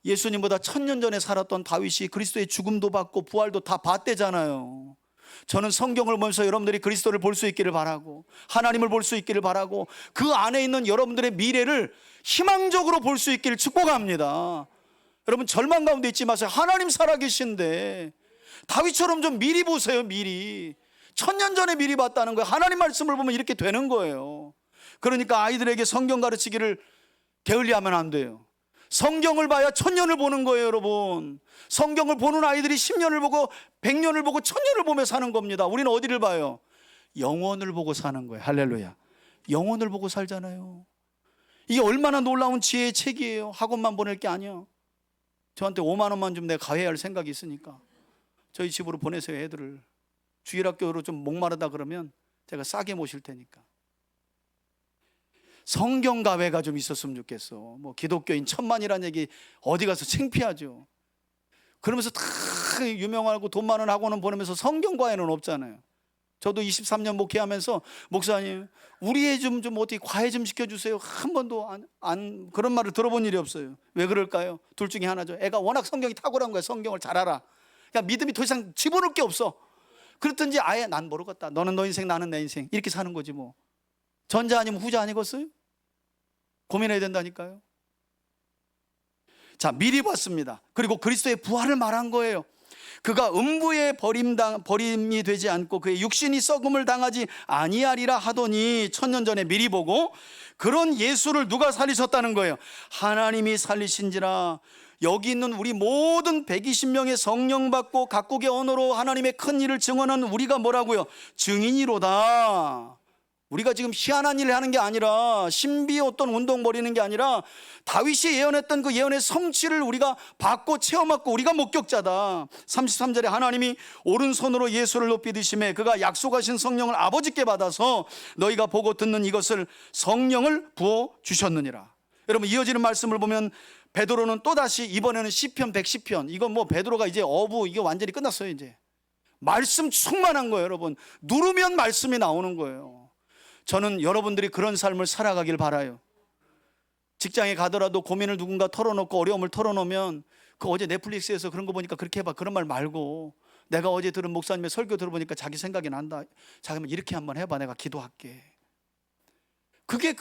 Speaker 1: 예수님보다 천년 전에 살았던 다윗이 그리스도의 죽음도 받고 부활도 다 봤대잖아요. 저는 성경을 보면서 여러분들이 그리스도를 볼 수 있기를 바라고 하나님을 볼 수 있기를 바라고 그 안에 있는 여러분들의 미래를 희망적으로 볼 수 있기를 축복합니다. 여러분, 절망 가운데 있지 마세요. 하나님 살아계신데 다윗처럼 좀 미리 보세요. 미리 1000년 전에 미리 봤다는 거예요. 하나님 말씀을 보면 이렇게 되는 거예요. 그러니까 아이들에게 성경 가르치기를 게을리하면 안 돼요. 성경을 봐야 1000년을 보는 거예요, 여러분. 성경을 보는 아이들이 10년을 보고 100년을 보고 1000년을 보며 사는 겁니다. 우리는 어디를 봐요? 영원을 보고 사는 거예요. 할렐루야. 영원을 보고 살잖아요. 이게 얼마나 놀라운 지혜의 책이에요. 학원만 보낼 게 아니야. 저한테 5만 원만 좀 내가 가해야 할 생각이 있으니까 저희 집으로 보내세요. 애들을 주일학교로 좀 목마르다 그러면 제가 싸게 모실 테니까. 성경 가회가 좀 있었으면 좋겠어. 뭐 기독교인 천만이라는 얘기 어디 가서 창피하죠. 그러면서 다 유명하고 돈 많은 학원은 보내면서 성경 과외는 없잖아요. 저도 23년 목회하면서 목사님 우리 애 좀 어떻게 과외 좀 시켜주세요. 한 번도 안 그런 말을 들어본 일이 없어요. 왜 그럴까요? 둘 중에 하나죠. 애가 워낙 성경이 탁월한 거야. 성경을 잘 알아. 그러니까 믿음이 더 이상 집어넣을 게 없어. 그렇든지 아예 난 모르겠다. 너는 너 인생 나는 내 인생 이렇게 사는 거지 뭐. 전자 아니면 후자 아니겠어요? 고민해야 된다니까요. 자, 미리 봤습니다. 그리고 그리스도의 부활을 말한 거예요. 그가 음부에 버림이 되지 않고 그의 육신이 썩음을 당하지 아니하리라 하더니 1000년 전에 미리 보고 그런 예수를 누가 살리셨다는 거예요? 하나님이 살리신지라. 여기 있는 우리 모든 120명의 성령 받고 각국의 언어로 하나님의 큰 일을 증언하는 우리가 뭐라고요? 증인이로다. 우리가 지금 희한한 일을 하는 게 아니라 신비 어떤 운동 벌이는 게 아니라 다윗이 예언했던 그 예언의 성취를 우리가 받고 체험하고 우리가 목격자다. 33절에 하나님이 오른손으로 예수를 높이 드시매 그가 약속하신 성령을 아버지께 받아서 너희가 보고 듣는 이것을 성령을 부어 주셨느니라. 여러분 이어지는 말씀을 보면 베드로는 또다시 이번에는 시편 110편 이건 뭐 베드로가 이제 어부 이게 완전히 끝났어요. 이제 말씀 충만한 거예요. 여러분 누르면 말씀이 나오는 거예요. 저는 여러분들이 그런 삶을 살아가길 바라요. 직장에 가더라도 고민을 누군가 털어놓고 어려움을 털어놓으면 그 어제 넷플릭스에서 그런 거 보니까 그렇게 해봐 그런 말 말고 내가 어제 들은 목사님의 설교 들어보니까 자기 생각이 난다. 자기만 이렇게 한번 해봐 내가 기도할게. 그게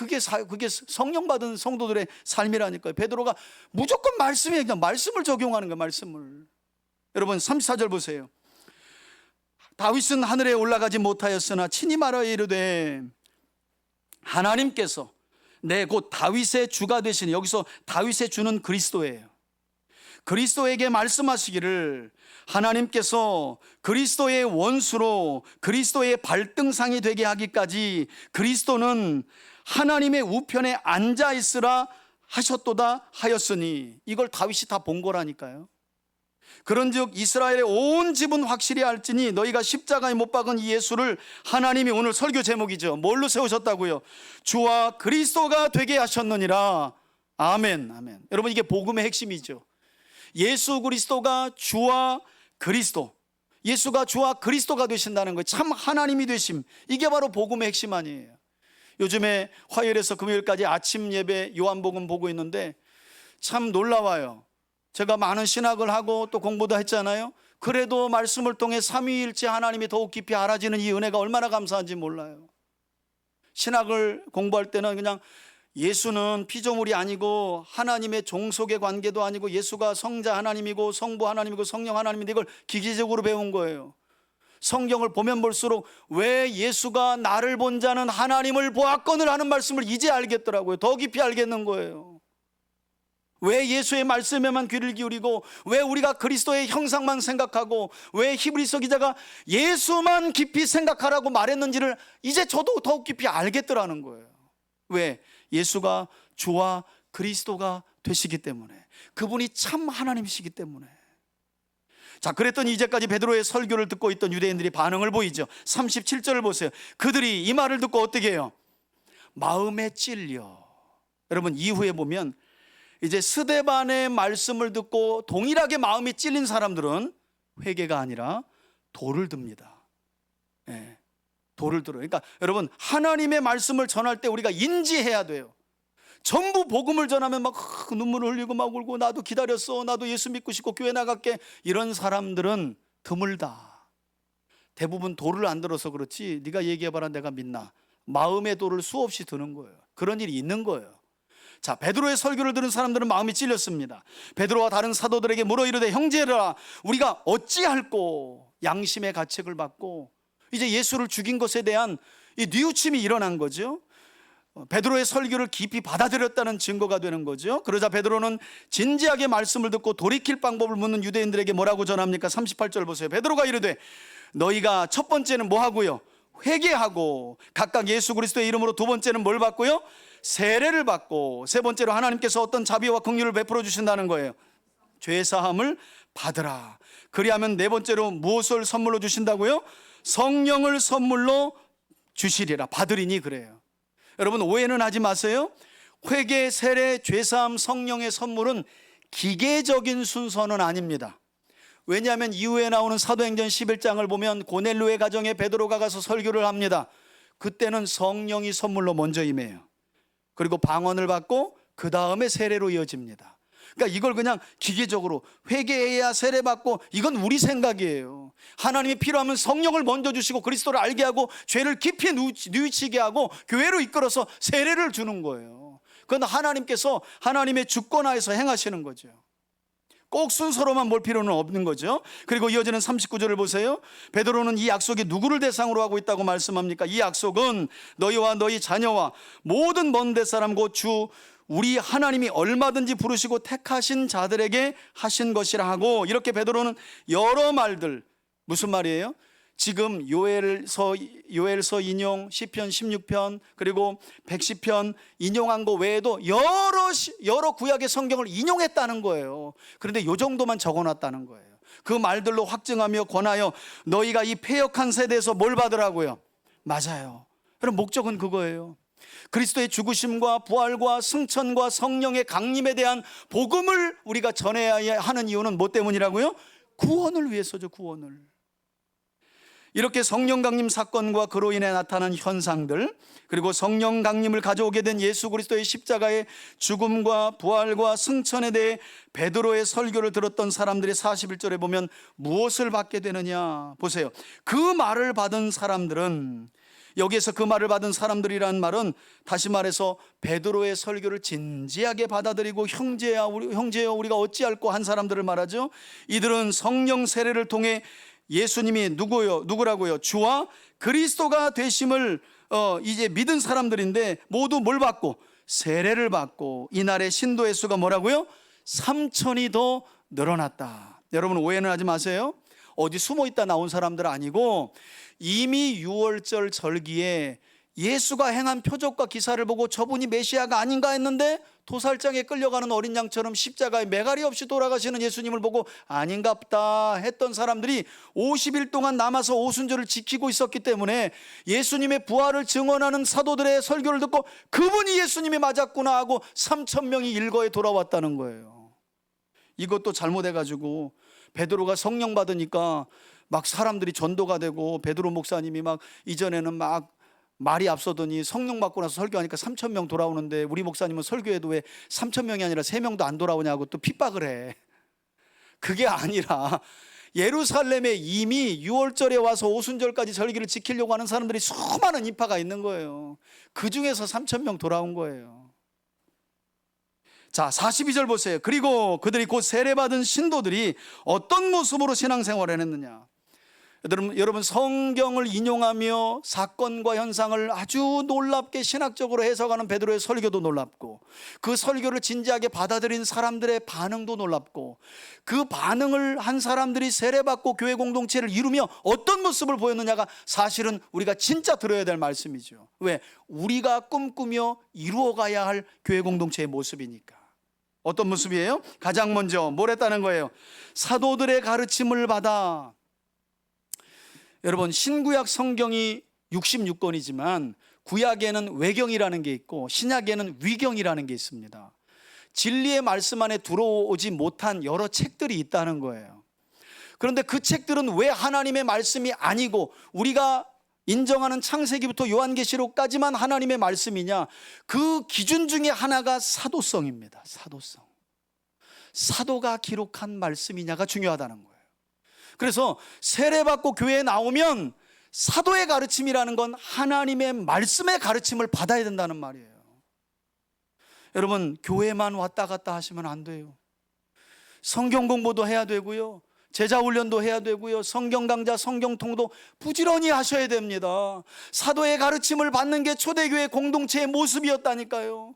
Speaker 1: 성령 받은 성도들의 삶이라니까요. 베드로가 무조건 말씀에 그냥 말씀을 적용하는 거예요. 말씀을. 여러분 34절 보세요. 다윗은 하늘에 올라가지 못하였으나 친히 말하여 이르되 하나님께서 내 곧 다윗의 주가 되시니 여기서 다윗의 주는 그리스도예요. 그리스도에게 말씀하시기를 하나님께서 그리스도의 원수로 그리스도의 발등상이 되게 하기까지 그리스도는 하나님의 우편에 앉아 있으라 하셨도다 하였으니 이걸 다윗이 다 본 거라니까요. 그런즉 이스라엘의 온 집은 확실히 알지니 너희가 십자가에 못 박은 이 예수를 하나님이 오늘 설교 제목이죠. 뭘로 세우셨다고요? 주와 그리스도가 되게 하셨느니라. 아멘. 아멘. 여러분 이게 복음의 핵심이죠. 예수 그리스도가 주와 그리스도, 예수가 주와 그리스도가 되신다는 거예요. 참 하나님이 되심. 이게 바로 복음의 핵심 아니에요. 요즘에 화요일에서 금요일까지 아침 예배 요한복음 보고 있는데 참 놀라워요. 제가 많은 신학을 하고 또 공부도 했잖아요. 그래도 말씀을 통해 삼위일체 하나님이 더욱 깊이 알아지는 이 은혜가 얼마나 감사한지 몰라요. 신학을 공부할 때는 그냥 예수는 피조물이 아니고 하나님의 종속의 관계도 아니고 예수가 성자 하나님이고 성부 하나님이고 성령 하나님인데 이걸 기계적으로 배운 거예요. 성경을 보면 볼수록 왜 예수가 나를 본 자는 하나님을 보았거늘 하는 말씀을 이제 알겠더라고요. 더 깊이 알겠는 거예요. 왜 예수의 말씀에만 귀를 기울이고 왜 우리가 그리스도의 형상만 생각하고 왜 히브리서 기자가 예수만 깊이 생각하라고 말했는지를 이제 저도 더욱 깊이 알겠더라는 거예요. 왜? 예수가 주와 그리스도가 되시기 때문에, 그분이 참 하나님이시기 때문에. 자, 그랬더니 이제까지 베드로의 설교를 듣고 있던 유대인들이 반응을 보이죠. 37절을 보세요. 그들이 이 말을 듣고 어떻게 해요? 마음에 찔려. 여러분 이후에 보면 이제 스데반의 말씀을 듣고 동일하게 마음이 찔린 사람들은 회개가 아니라 돌을 듭니다. 네, 돌을 들어요. 그러니까 여러분 하나님의 말씀을 전할 때 우리가 인지해야 돼요. 전부 복음을 전하면 막 눈물을 흘리고 막 울고 나도 기다렸어, 나도 예수 믿고 싶고 교회 나갈게, 이런 사람들은 드물다. 대부분 돌을 안 들어서 그렇지 네가 얘기해봐라 내가 믿나. 마음의 돌을 수없이 드는 거예요. 그런 일이 있는 거예요. 자, 베드로의 설교를 들은 사람들은 마음이 찔렸습니다. 베드로와 다른 사도들에게 물어 이르되 형제라 우리가 어찌할꼬. 양심의 가책을 받고 이제 예수를 죽인 것에 대한 이 뉘우침이 일어난 거죠. 베드로의 설교를 깊이 받아들였다는 증거가 되는 거죠. 그러자 베드로는 진지하게 말씀을 듣고 돌이킬 방법을 묻는 유대인들에게 뭐라고 전합니까? 38절 보세요. 베드로가 이르되 너희가 첫 번째는 뭐 하고요? 회개하고 각각 예수 그리스도의 이름으로 두 번째는 뭘 받고요? 세례를 받고 세 번째로 하나님께서 어떤 자비와 긍휼을 베풀어 주신다는 거예요. 죄사함을 받으라. 그리하면 네 번째로 무엇을 선물로 주신다고요? 성령을 선물로 주시리라. 받으리니 그래요. 여러분 오해는 하지 마세요. 회개, 세례, 죄사함, 성령의 선물은 기계적인 순서는 아닙니다. 왜냐하면 이후에 나오는 사도행전 11장을 보면 고넬료의 가정에 베드로가 가서 설교를 합니다. 그때는 성령이 선물로 먼저 임해요. 그리고 방언을 받고 그 다음에 세례로 이어집니다. 그러니까 이걸 그냥 기계적으로 회개해야 세례 받고 이건 우리 생각이에요. 하나님이 필요하면 성령을 먼저 주시고 그리스도를 알게 하고 죄를 깊이 뉘우치게 하고 교회로 이끌어서 세례를 주는 거예요. 그건 하나님께서 하나님의 주권하에서 행하시는 거죠. 꼭 순서로만 볼 필요는 없는 거죠. 그리고 이어지는 39절을 보세요. 베드로는 이 약속이 누구를 대상으로 하고 있다고 말씀합니까? 이 약속은 너희와 너희 자녀와 모든 먼 데 사람 곧 주 우리 하나님이 얼마든지 부르시고 택하신 자들에게 하신 것이라 하고, 이렇게 베드로는 여러 말들, 무슨 말이에요? 지금 요엘서 인용, 시편 16편 그리고 110편 인용한 거 외에도 여러 구약의 성경을 인용했다는 거예요. 그런데 요 정도만 적어놨다는 거예요. 그 말들로 확증하며 권하여 너희가 이 패역한 세대에서 뭘 받으라고요? 맞아요. 그럼 목적은 그거예요. 그리스도의 죽으심과 부활과 승천과 성령의 강림에 대한 복음을 우리가 전해야 하는 이유는 뭐 때문이라고요? 구원을 위해서죠. 구원을. 이렇게 성령 강림 사건과 그로 인해 나타난 현상들, 그리고 성령 강림을 가져오게 된 예수 그리스도의 십자가의 죽음과 부활과 승천에 대해 베드로의 설교를 들었던 사람들이 41절에 보면 무엇을 받게 되느냐 보세요. 그 말을 받은 사람들은, 여기에서 그 말을 받은 사람들이라는 말은 다시 말해서 베드로의 설교를 진지하게 받아들이고 형제여 우리가 어찌할꼬 한 사람들을 말하죠. 이들은 성령 세례를 통해 예수님이 누구라고요? 주와 그리스도가 되심을 이제 믿은 사람들인데 모두 뭘 받고? 세례를 받고 이날의 신도의 수가 뭐라고요? 3,000이 더 늘어났다. 여러분 오해는 하지 마세요. 어디 숨어있다 나온 사람들 아니고 이미 6월절 절기에 예수가 행한 표적과 기사를 보고 저분이 메시아가 아닌가 했는데 도살장에 끌려가는 어린 양처럼 십자가에 매갈이 없이 돌아가시는 예수님을 보고 아닌갑다 했던 사람들이 50일 동안 남아서 오순절을 지키고 있었기 때문에 예수님의 부활을 증언하는 사도들의 설교를 듣고 그분이 예수님이 맞았구나 하고 3,000명이 일거에 돌아왔다는 거예요. 이것도 잘못해가지고 베드로가 성령 받으니까 막 사람들이 전도가 되고 베드로 목사님이 막 이전에는 막 말이 앞서더니 성령 받고 나서 설교하니까 3,000명 돌아오는데 우리 목사님은 설교해도 왜 3,000명이 아니라 3명도 안 돌아오냐고 또 핍박을 해. 그게 아니라 예루살렘에 이미 6월절에 와서 오순절까지 절기를 지키려고 하는 사람들이 수많은 인파가 있는 거예요. 그 중에서 3,000명 돌아온 거예요. 자, 42절 보세요. 그리고 그들이 곧 세례받은 신도들이 어떤 모습으로 신앙생활을 했느냐. 여러분 성경을 인용하며 사건과 현상을 아주 놀랍게 신학적으로 해석하는 베드로의 설교도 놀랍고, 그 설교를 진지하게 받아들인 사람들의 반응도 놀랍고, 그 반응을 한 사람들이 세례받고 교회 공동체를 이루며 어떤 모습을 보였느냐가 사실은 우리가 진짜 들어야 될 말씀이죠. 왜? 우리가 꿈꾸며 이루어가야 할 교회 공동체의 모습이니까. 어떤 모습이에요? 가장 먼저 뭘 했다는 거예요? 사도들의 가르침을 받아. 여러분 신구약 성경이 66권이지만 구약에는 외경이라는 게 있고 신약에는 위경이라는 게 있습니다. 진리의 말씀 안에 들어오지 못한 여러 책들이 있다는 거예요. 그런데 그 책들은 왜 하나님의 말씀이 아니고 우리가 인정하는 창세기부터 요한계시록까지만 하나님의 말씀이냐? 그 기준 중에 하나가 사도성입니다. 사도성. 사도가 기록한 말씀이냐가 중요하다는 거예요. 그래서 세례받고 교회에 나오면 사도의 가르침이라는 건 하나님의 말씀의 가르침을 받아야 된다는 말이에요. 여러분, 교회만 왔다 갔다 하시면 안 돼요. 성경 공부도 해야 되고요, 제자 훈련도 해야 되고요, 성경 강좌, 성경 통도 부지런히 하셔야 됩니다. 사도의 가르침을 받는 게 초대교회 공동체의 모습이었다니까요.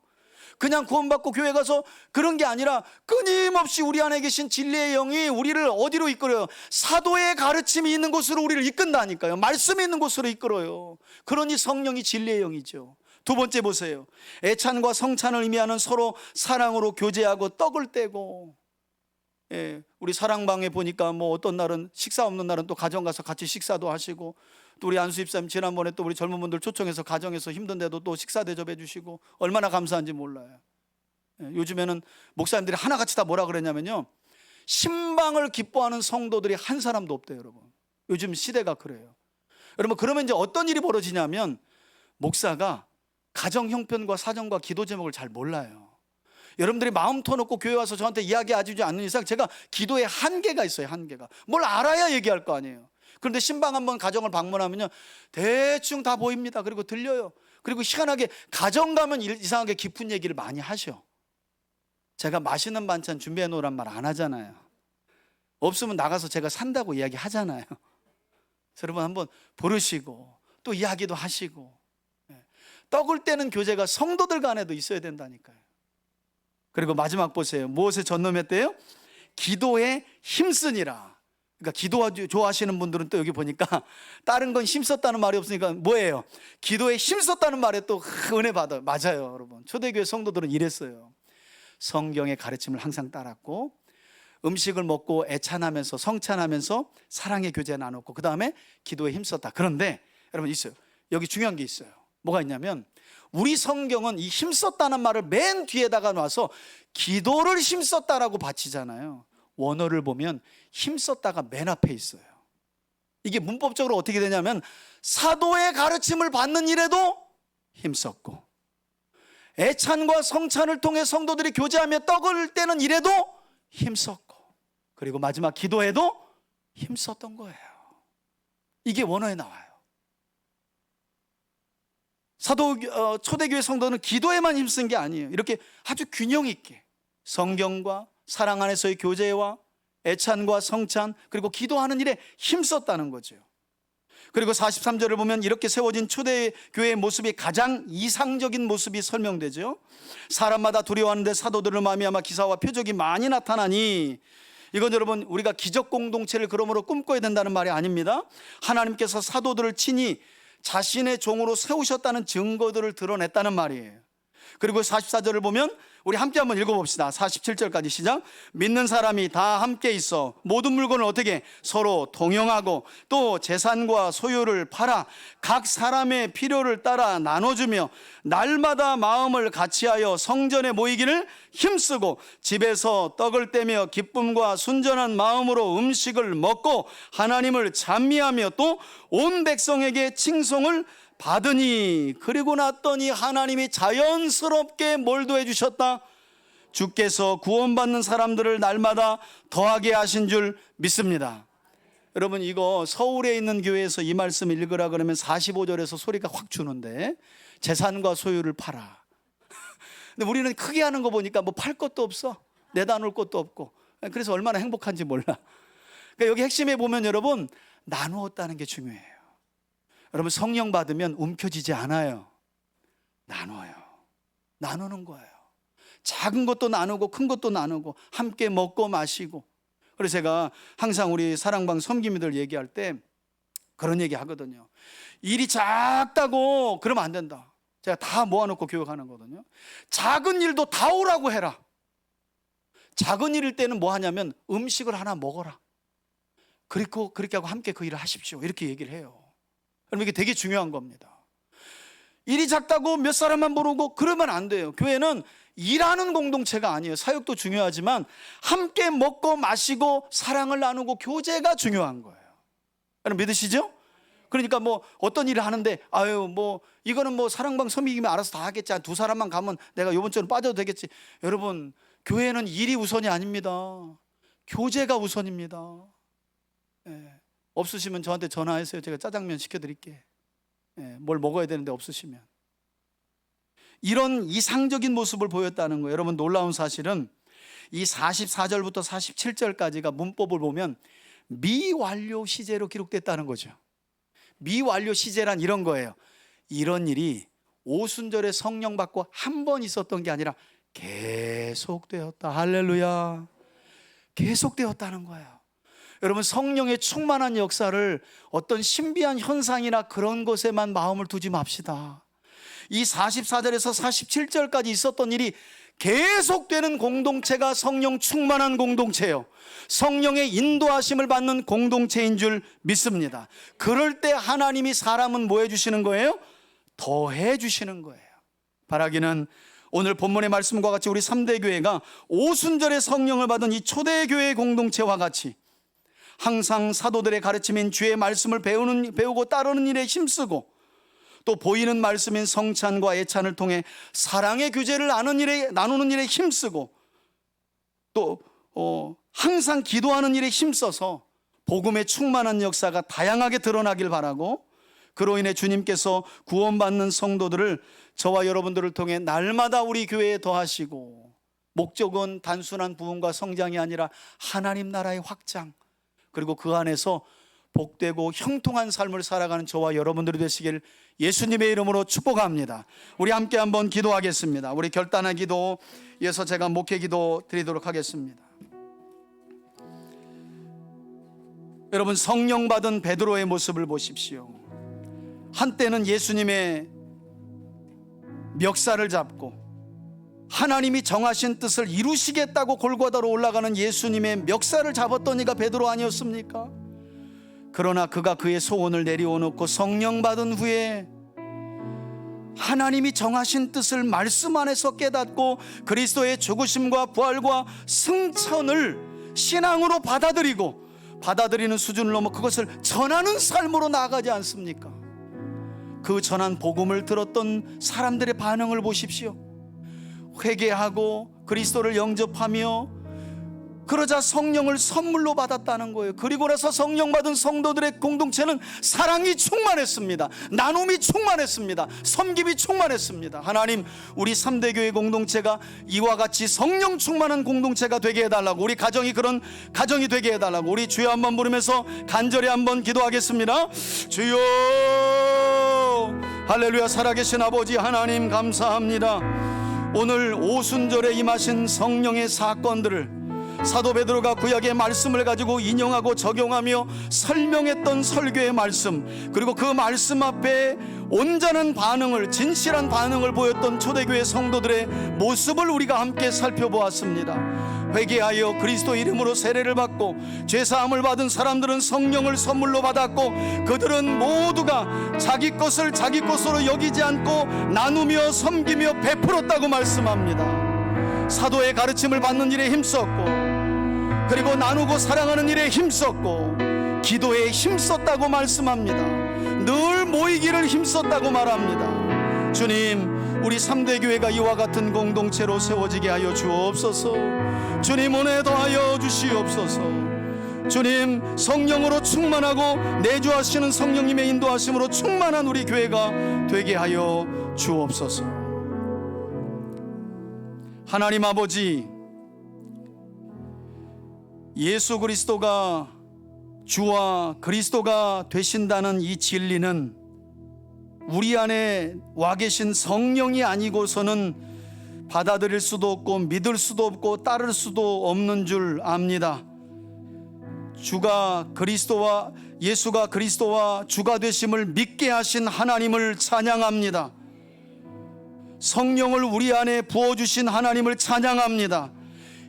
Speaker 1: 그냥 구원받고 교회 가서 그런 게 아니라 끊임없이 우리 안에 계신 진리의 영이 우리를 어디로 이끌어요? 사도의 가르침이 있는 곳으로 우리를 이끈다니까요. 말씀이 있는 곳으로 이끌어요. 그러니 성령이 진리의 영이죠. 두 번째 보세요. 애찬과 성찬을 의미하는 서로 사랑으로 교제하고 떡을 떼고, 우리 사랑방에 보니까 뭐 어떤 날은 식사 없는 날은 또 가정 가서 같이 식사도 하시고, 또 우리 안수 집사님 지난번에 또 우리 젊은 분들 초청해서 가정에서 힘든데도 또 식사 대접해 주시고 얼마나 감사한지 몰라요. 요즘에는 목사님들이 하나같이 다 뭐라 그랬냐면요, 신방을 기뻐하는 성도들이 한 사람도 없대요. 여러분, 요즘 시대가 그래요. 여러분, 그러면 이제 어떤 일이 벌어지냐면, 목사가 가정 형편과 사정과 기도 제목을 잘 몰라요. 여러분들이 마음 터놓고 교회 와서 저한테 이야기하지 않는 이상 제가 기도에 한계가 있어요. 한계가. 뭘 알아야 얘기할 거 아니에요. 그런데 신방 한번 가정을 방문하면요, 대충 다 보입니다. 그리고 들려요. 그리고 희한하게 가정 가면 이상하게 깊은 얘기를 많이 하셔. 제가 맛있는 반찬 준비해 놓으란 말 안 하잖아요. 없으면 나가서 제가 산다고 이야기 하잖아요. 여러분, 한번 부르시고 또 이야기도 하시고, 떡을 떼는 교제가 성도들 간에도 있어야 된다니까요. 그리고 마지막 보세요. 무엇에 전념했대요? 기도에 힘쓰니라. 그러니까 기도 좋아하시는 분들은 또 여기 보니까 다른 건 힘썼다는 말이 없으니까 뭐예요? 기도에 힘썼다는 말에 또 은혜 받아요. 맞아요, 여러분. 초대교회 성도들은 이랬어요. 성경의 가르침을 항상 따랐고, 음식을 먹고 애찬하면서 성찬하면서 사랑의 교제 나눴고, 그 다음에 기도에 힘썼다. 그런데 여러분, 있어요. 여기 중요한 게 있어요. 뭐가 있냐면, 우리 성경은 이 힘썼다는 말을 맨 뒤에다가 놔서 기도를 힘썼다라고 바치잖아요. 원어를 보면 힘썼다가 맨 앞에 있어요. 이게 문법적으로 어떻게 되냐면, 사도의 가르침을 받는 일에도 힘썼고, 애찬과 성찬을 통해 성도들이 교제하며 떡을 떼는 일에도 힘썼고, 그리고 마지막 기도에도 힘썼던 거예요. 이게 원어에 나와요. 초대교회 성도는 기도에만 힘쓴 게 아니에요. 이렇게 아주 균형 있게 성경과 사랑 안에서의 교제와 애찬과 성찬, 그리고 기도하는 일에 힘썼다는 거죠. 그리고 43절을 보면 이렇게 세워진 초대교회의 모습이 가장 이상적인 모습이 설명되죠. 사람마다 두려워하는데 사도들을 말미암아 기사와 표적이 많이 나타나니, 이건 여러분, 우리가 기적 공동체를 그러므로 꿈꿔야 된다는 말이 아닙니다. 하나님께서 사도들을 친히 자신의 종으로 세우셨다는 증거들을 드러냈다는 말이에요. 그리고 44절을 보면 우리 함께 한번 읽어봅시다. 47절까지 시작. 믿는 사람이 다 함께 있어 모든 물건을 어떻게 서로 동용하고, 또 재산과 소유를 팔아 각 사람의 필요를 따라 나눠주며 날마다 마음을 같이하여 성전에 모이기를 힘쓰고, 집에서 떡을 떼며 기쁨과 순전한 마음으로 음식을 먹고 하나님을 찬미하며 또 온 백성에게 칭송을 받으니, 그리고 났더니 하나님이 자연스럽게 몰두해 주셨다. 주께서 구원받는 사람들을 날마다 더하게 하신 줄 믿습니다. 여러분, 이거 서울에 있는 교회에서 이 말씀 읽으라 그러면 45절에서 소리가 확 주는데, 재산과 소유를 팔아. 근데 우리는 크게 하는 거 보니까 뭐 팔 것도 없어, 내다 놓을 것도 없고, 그래서 얼마나 행복한지 몰라. 그러니까 여기 핵심에 보면 여러분, 나누었다는 게 중요해요. 여러분, 성령 받으면 움켜쥐지 않아요. 나눠요. 나누는 거예요. 작은 것도 나누고 큰 것도 나누고 함께 먹고 마시고. 그래서 제가 항상 우리 사랑방 섬김이들 얘기할 때 그런 얘기 하거든요. 일이 작다고 그러면 안 된다. 제가 다 모아놓고 교육하는 거거든요. 작은 일도 다 오라고 해라. 작은 일일 때는 뭐 하냐면 음식을 하나 먹어라. 그리고 그렇게 하고 함께 그 일을 하십시오. 이렇게 얘기를 해요. 그럼 이게 되게 중요한 겁니다. 일이 작다고 몇 사람만 부르고 그러면 안 돼요. 교회는 일하는 공동체가 아니에요. 사역도 중요하지만 함께 먹고 마시고 사랑을 나누고 교제가 중요한 거예요. 여러분 믿으시죠? 그러니까 뭐 어떤 일을 하는데 아유 뭐 이거는 뭐 사랑방 섬기기면 알아서 다 하겠지, 한 두 사람만 가면 내가 요번 주는 빠져도 되겠지. 여러분, 교회는 일이 우선이 아닙니다. 교제가 우선입니다. 없으시면 저한테 전화하세요. 제가 짜장면 시켜드릴게. 뭘 먹어야 되는데 없으시면. 이런 이상적인 모습을 보였다는 거예요. 여러분, 놀라운 사실은 이 44절부터 47절까지가 문법을 보면 미완료 시제로 기록됐다는 거죠. 미완료 시제란 이런 거예요. 이런 일이 오순절에 성령 받고 한 번 있었던 게 아니라 계속되었다. 할렐루야. 계속되었다는 거예요. 여러분, 성령의 충만한 역사를 어떤 신비한 현상이나 그런 것에만 마음을 두지 맙시다. 이 44절에서 47절까지 있었던 일이 계속되는 공동체가 성령 충만한 공동체예요. 성령의 인도하심을 받는 공동체인 줄 믿습니다. 그럴 때 하나님이 사람은 뭐 해주시는 거예요? 더해 주시는 거예요. 바라기는 오늘 본문의 말씀과 같이 우리 3대 교회가 오순절에 성령을 받은 이 초대교회 공동체와 같이 항상 사도들의 가르침인 주의 말씀을 배우고 따르는 일에 힘쓰고, 또 보이는 말씀인 성찬과 예찬을 통해 사랑의 교제를 나누는 일에 힘쓰고, 또 항상 기도하는 일에 힘써서 복음의 충만한 역사가 다양하게 드러나길 바라고, 그로 인해 주님께서 구원받는 성도들을 저와 여러분들을 통해 날마다 우리 교회에 더하시고, 목적은 단순한 부흥과 성장이 아니라 하나님 나라의 확장, 그리고 그 안에서 복되고 형통한 삶을 살아가는 저와 여러분들이 되시길 예수님의 이름으로 축복합니다. 우리 함께 한번 기도하겠습니다. 우리 결단의 기도, 이어서 제가 목회 기도 드리도록 하겠습니다. 여러분, 성령 받은 베드로의 모습을 보십시오. 한때는 예수님의 멱살을 잡고 하나님이 정하신 뜻을 이루시겠다고 골고다로 올라가는 예수님의 멱살을 잡았던 이가 베드로 아니었습니까? 그러나 그가 그의 소원을 내려놓고 성령 받은 후에 하나님이 정하신 뜻을 말씀 안에서 깨닫고 그리스도의 죽으심과 부활과 승천을 신앙으로 받아들이는 수준을 넘어 그것을 전하는 삶으로 나아가지 않습니까? 그 전한 복음을 들었던 사람들의 반응을 보십시오. 회개하고 그리스도를 영접하며 그러자 성령을 선물로 받았다는 거예요. 그리고 나서 성령 받은 성도들의 공동체는 사랑이 충만했습니다. 나눔이 충만했습니다. 섬김이 충만했습니다. 하나님, 우리 3대 교회 공동체가 이와 같이 성령 충만한 공동체가 되게 해달라고, 우리 가정이 그런 가정이 되게 해달라고 우리 주여 한번 부르면서 간절히 한번 기도하겠습니다. 주여, 할렐루야. 살아계신 아버지 하나님, 감사합니다. 오늘 오순절에 임하신 성령의 사건들을 사도 베드로가 구약의 말씀을 가지고 인용하고 적용하며 설명했던 설교의 말씀, 그리고 그 말씀 앞에 온전한 반응을, 진실한 반응을 보였던 초대교회 성도들의 모습을 우리가 함께 살펴보았습니다. 회개하여 그리스도 이름으로 세례를 받고 죄사함을 받은 사람들은 성령을 선물로 받았고, 그들은 모두가 자기 것을 자기 것으로 여기지 않고 나누며 섬기며 베풀었다고 말씀합니다. 사도의 가르침을 받는 일에 힘썼고, 그리고 나누고 사랑하는 일에 힘썼고, 기도에 힘썼다고 말씀합니다. 늘 모이기를 힘썼다고 말합니다. 주님, 우리 3대 교회가 이와 같은 공동체로 세워지게 하여 주옵소서. 주님, 은혜 더하여 주시옵소서. 주님, 성령으로 충만하고 내주하시는 성령님의 인도하심으로 충만한 우리 교회가 되게 하여 주옵소서. 하나님 아버지, 예수 그리스도가 주와 그리스도가 되신다는 이 진리는 우리 안에 와 계신 성령이 아니고서는 받아들일 수도 없고 믿을 수도 없고 따를 수도 없는 줄 압니다. 예수가 그리스도와 주가 되심을 믿게 하신 하나님을 찬양합니다. 성령을 우리 안에 부어주신 하나님을 찬양합니다.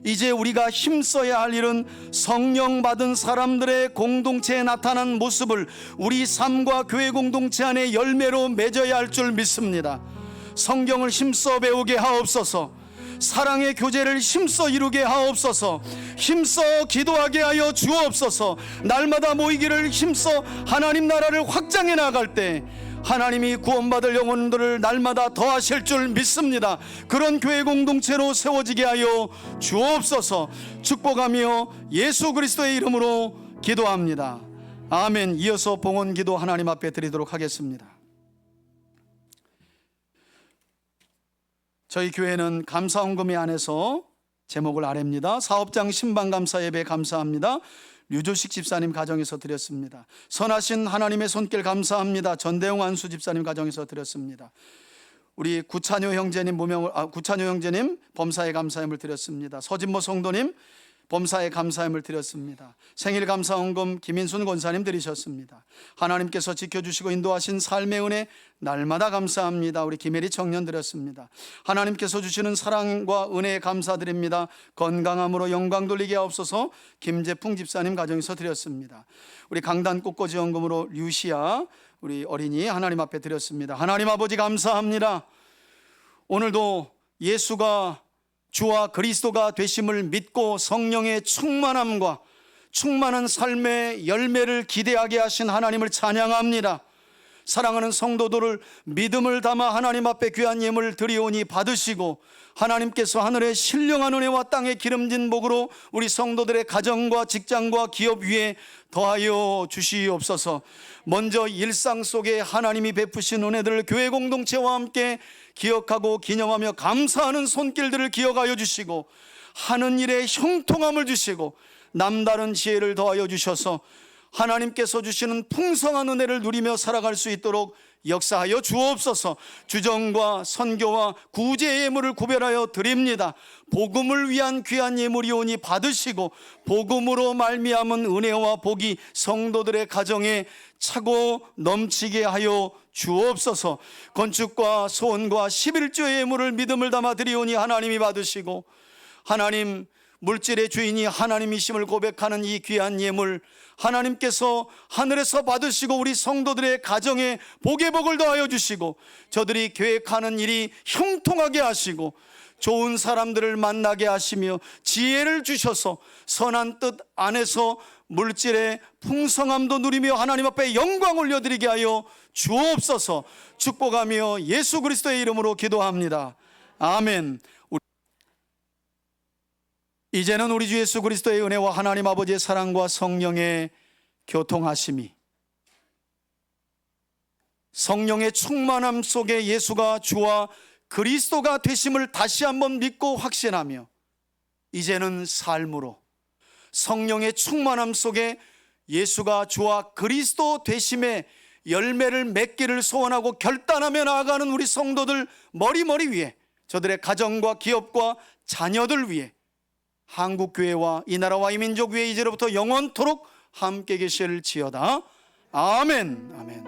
Speaker 1: 이제 우리가 힘써야 할 일은 성령 받은 사람들의 공동체에 나타난 모습을 우리 삶과 교회 공동체 안에 열매로 맺어야 할 줄 믿습니다. 성경을 힘써 배우게 하옵소서. 사랑의 교제를 힘써 이루게 하옵소서. 힘써 기도하게 하여 주옵소서. 날마다 모이기를 힘써 하나님 나라를 확장해 나갈 때 하나님이 구원받을 영혼들을 날마다 더하실 줄 믿습니다. 그런 교회 공동체로 세워지게 하여 주옵소서. 축복하며 예수 그리스도의 이름으로 기도합니다. 아멘. 이어서 봉헌 기도 하나님 앞에 드리도록 하겠습니다. 저희 교회는 감사헌금에 안에서 제목을 아뢰입니다. 사업장 신방감사 예배 감사합니다. 류조식 집사님 가정에서 드렸습니다. 선하신 하나님의 손길 감사합니다. 전대웅 안수 집사님 가정에서 드렸습니다. 우리 구찬효 형제님 범사에 감사함을 드렸습니다. 서진모 성도님 범사에 감사함을 드렸습니다. 생일 감사헌금 김인순 권사님 드리셨습니다. 하나님께서 지켜주시고 인도하신 삶의 은혜 날마다 감사합니다. 우리 김혜리 청년 드렸습니다. 하나님께서 주시는 사랑과 은혜에 감사드립니다. 건강함으로 영광 돌리게 하옵소서. 김재풍 집사님 가정에서 드렸습니다. 우리 강단 꽃꽂이 헌금으로 류시아 우리 어린이 하나님 앞에 드렸습니다. 하나님 아버지 감사합니다. 오늘도 예수가 주와 그리스도가 되심을 믿고 성령의 충만함과 충만한 삶의 열매를 기대하게 하신 하나님을 찬양합니다. 사랑하는 성도들을 믿음을 담아 하나님 앞에 귀한 예물을 드리오니 받으시고 하나님께서 하늘의 신령한 은혜와 땅의 기름진 복으로 우리 성도들의 가정과 직장과 기업 위에 더하여 주시옵소서. 먼저 일상 속에 하나님이 베푸신 은혜들을 교회 공동체와 함께 기억하고 기념하며 감사하는 손길들을 기억하여 주시고 하는 일에 형통함을 주시고 남다른 지혜를 더하여 주셔서 하나님께서 주시는 풍성한 은혜를 누리며 살아갈 수 있도록 역사하여 주옵소서. 주정과 선교와 구제의 예물을 구별하여 드립니다. 복음을 위한 귀한 예물이오니 받으시고 복음으로 말미암은 은혜와 복이 성도들의 가정에 차고 넘치게 하여 주옵소서. 건축과 소원과 11조의 예물을 믿음을 담아 드리오니 하나님이 받으시고 하나님 물질의 주인이 하나님이심을 고백하는 이 귀한 예물 하나님께서 하늘에서 받으시고 우리 성도들의 가정에 복의 복을 더하여 주시고 저들이 계획하는 일이 형통하게 하시고 좋은 사람들을 만나게 하시며 지혜를 주셔서 선한 뜻 안에서 물질의 풍성함도 누리며 하나님 앞에 영광 올려드리게 하여 주옵소서. 축복하며 예수 그리스도의 이름으로 기도합니다. 아멘. 이제는 우리 주 예수 그리스도의 은혜와 하나님 아버지의 사랑과 성령의 교통하심이 성령의 충만함 속에 예수가 주와 그리스도가 되심을 다시 한번 믿고 확신하며 이제는 삶으로 성령의 충만함 속에 예수가 주와 그리스도 되심의 열매를 맺기를 소원하고 결단하며 나아가는 우리 성도들 머리머리 위에 저들의 가정과 기업과 자녀들 위에 한국교회와 이 나라와 이 민족 위에 이제로부터 영원토록 함께 계실지어다. 아멘. 아멘.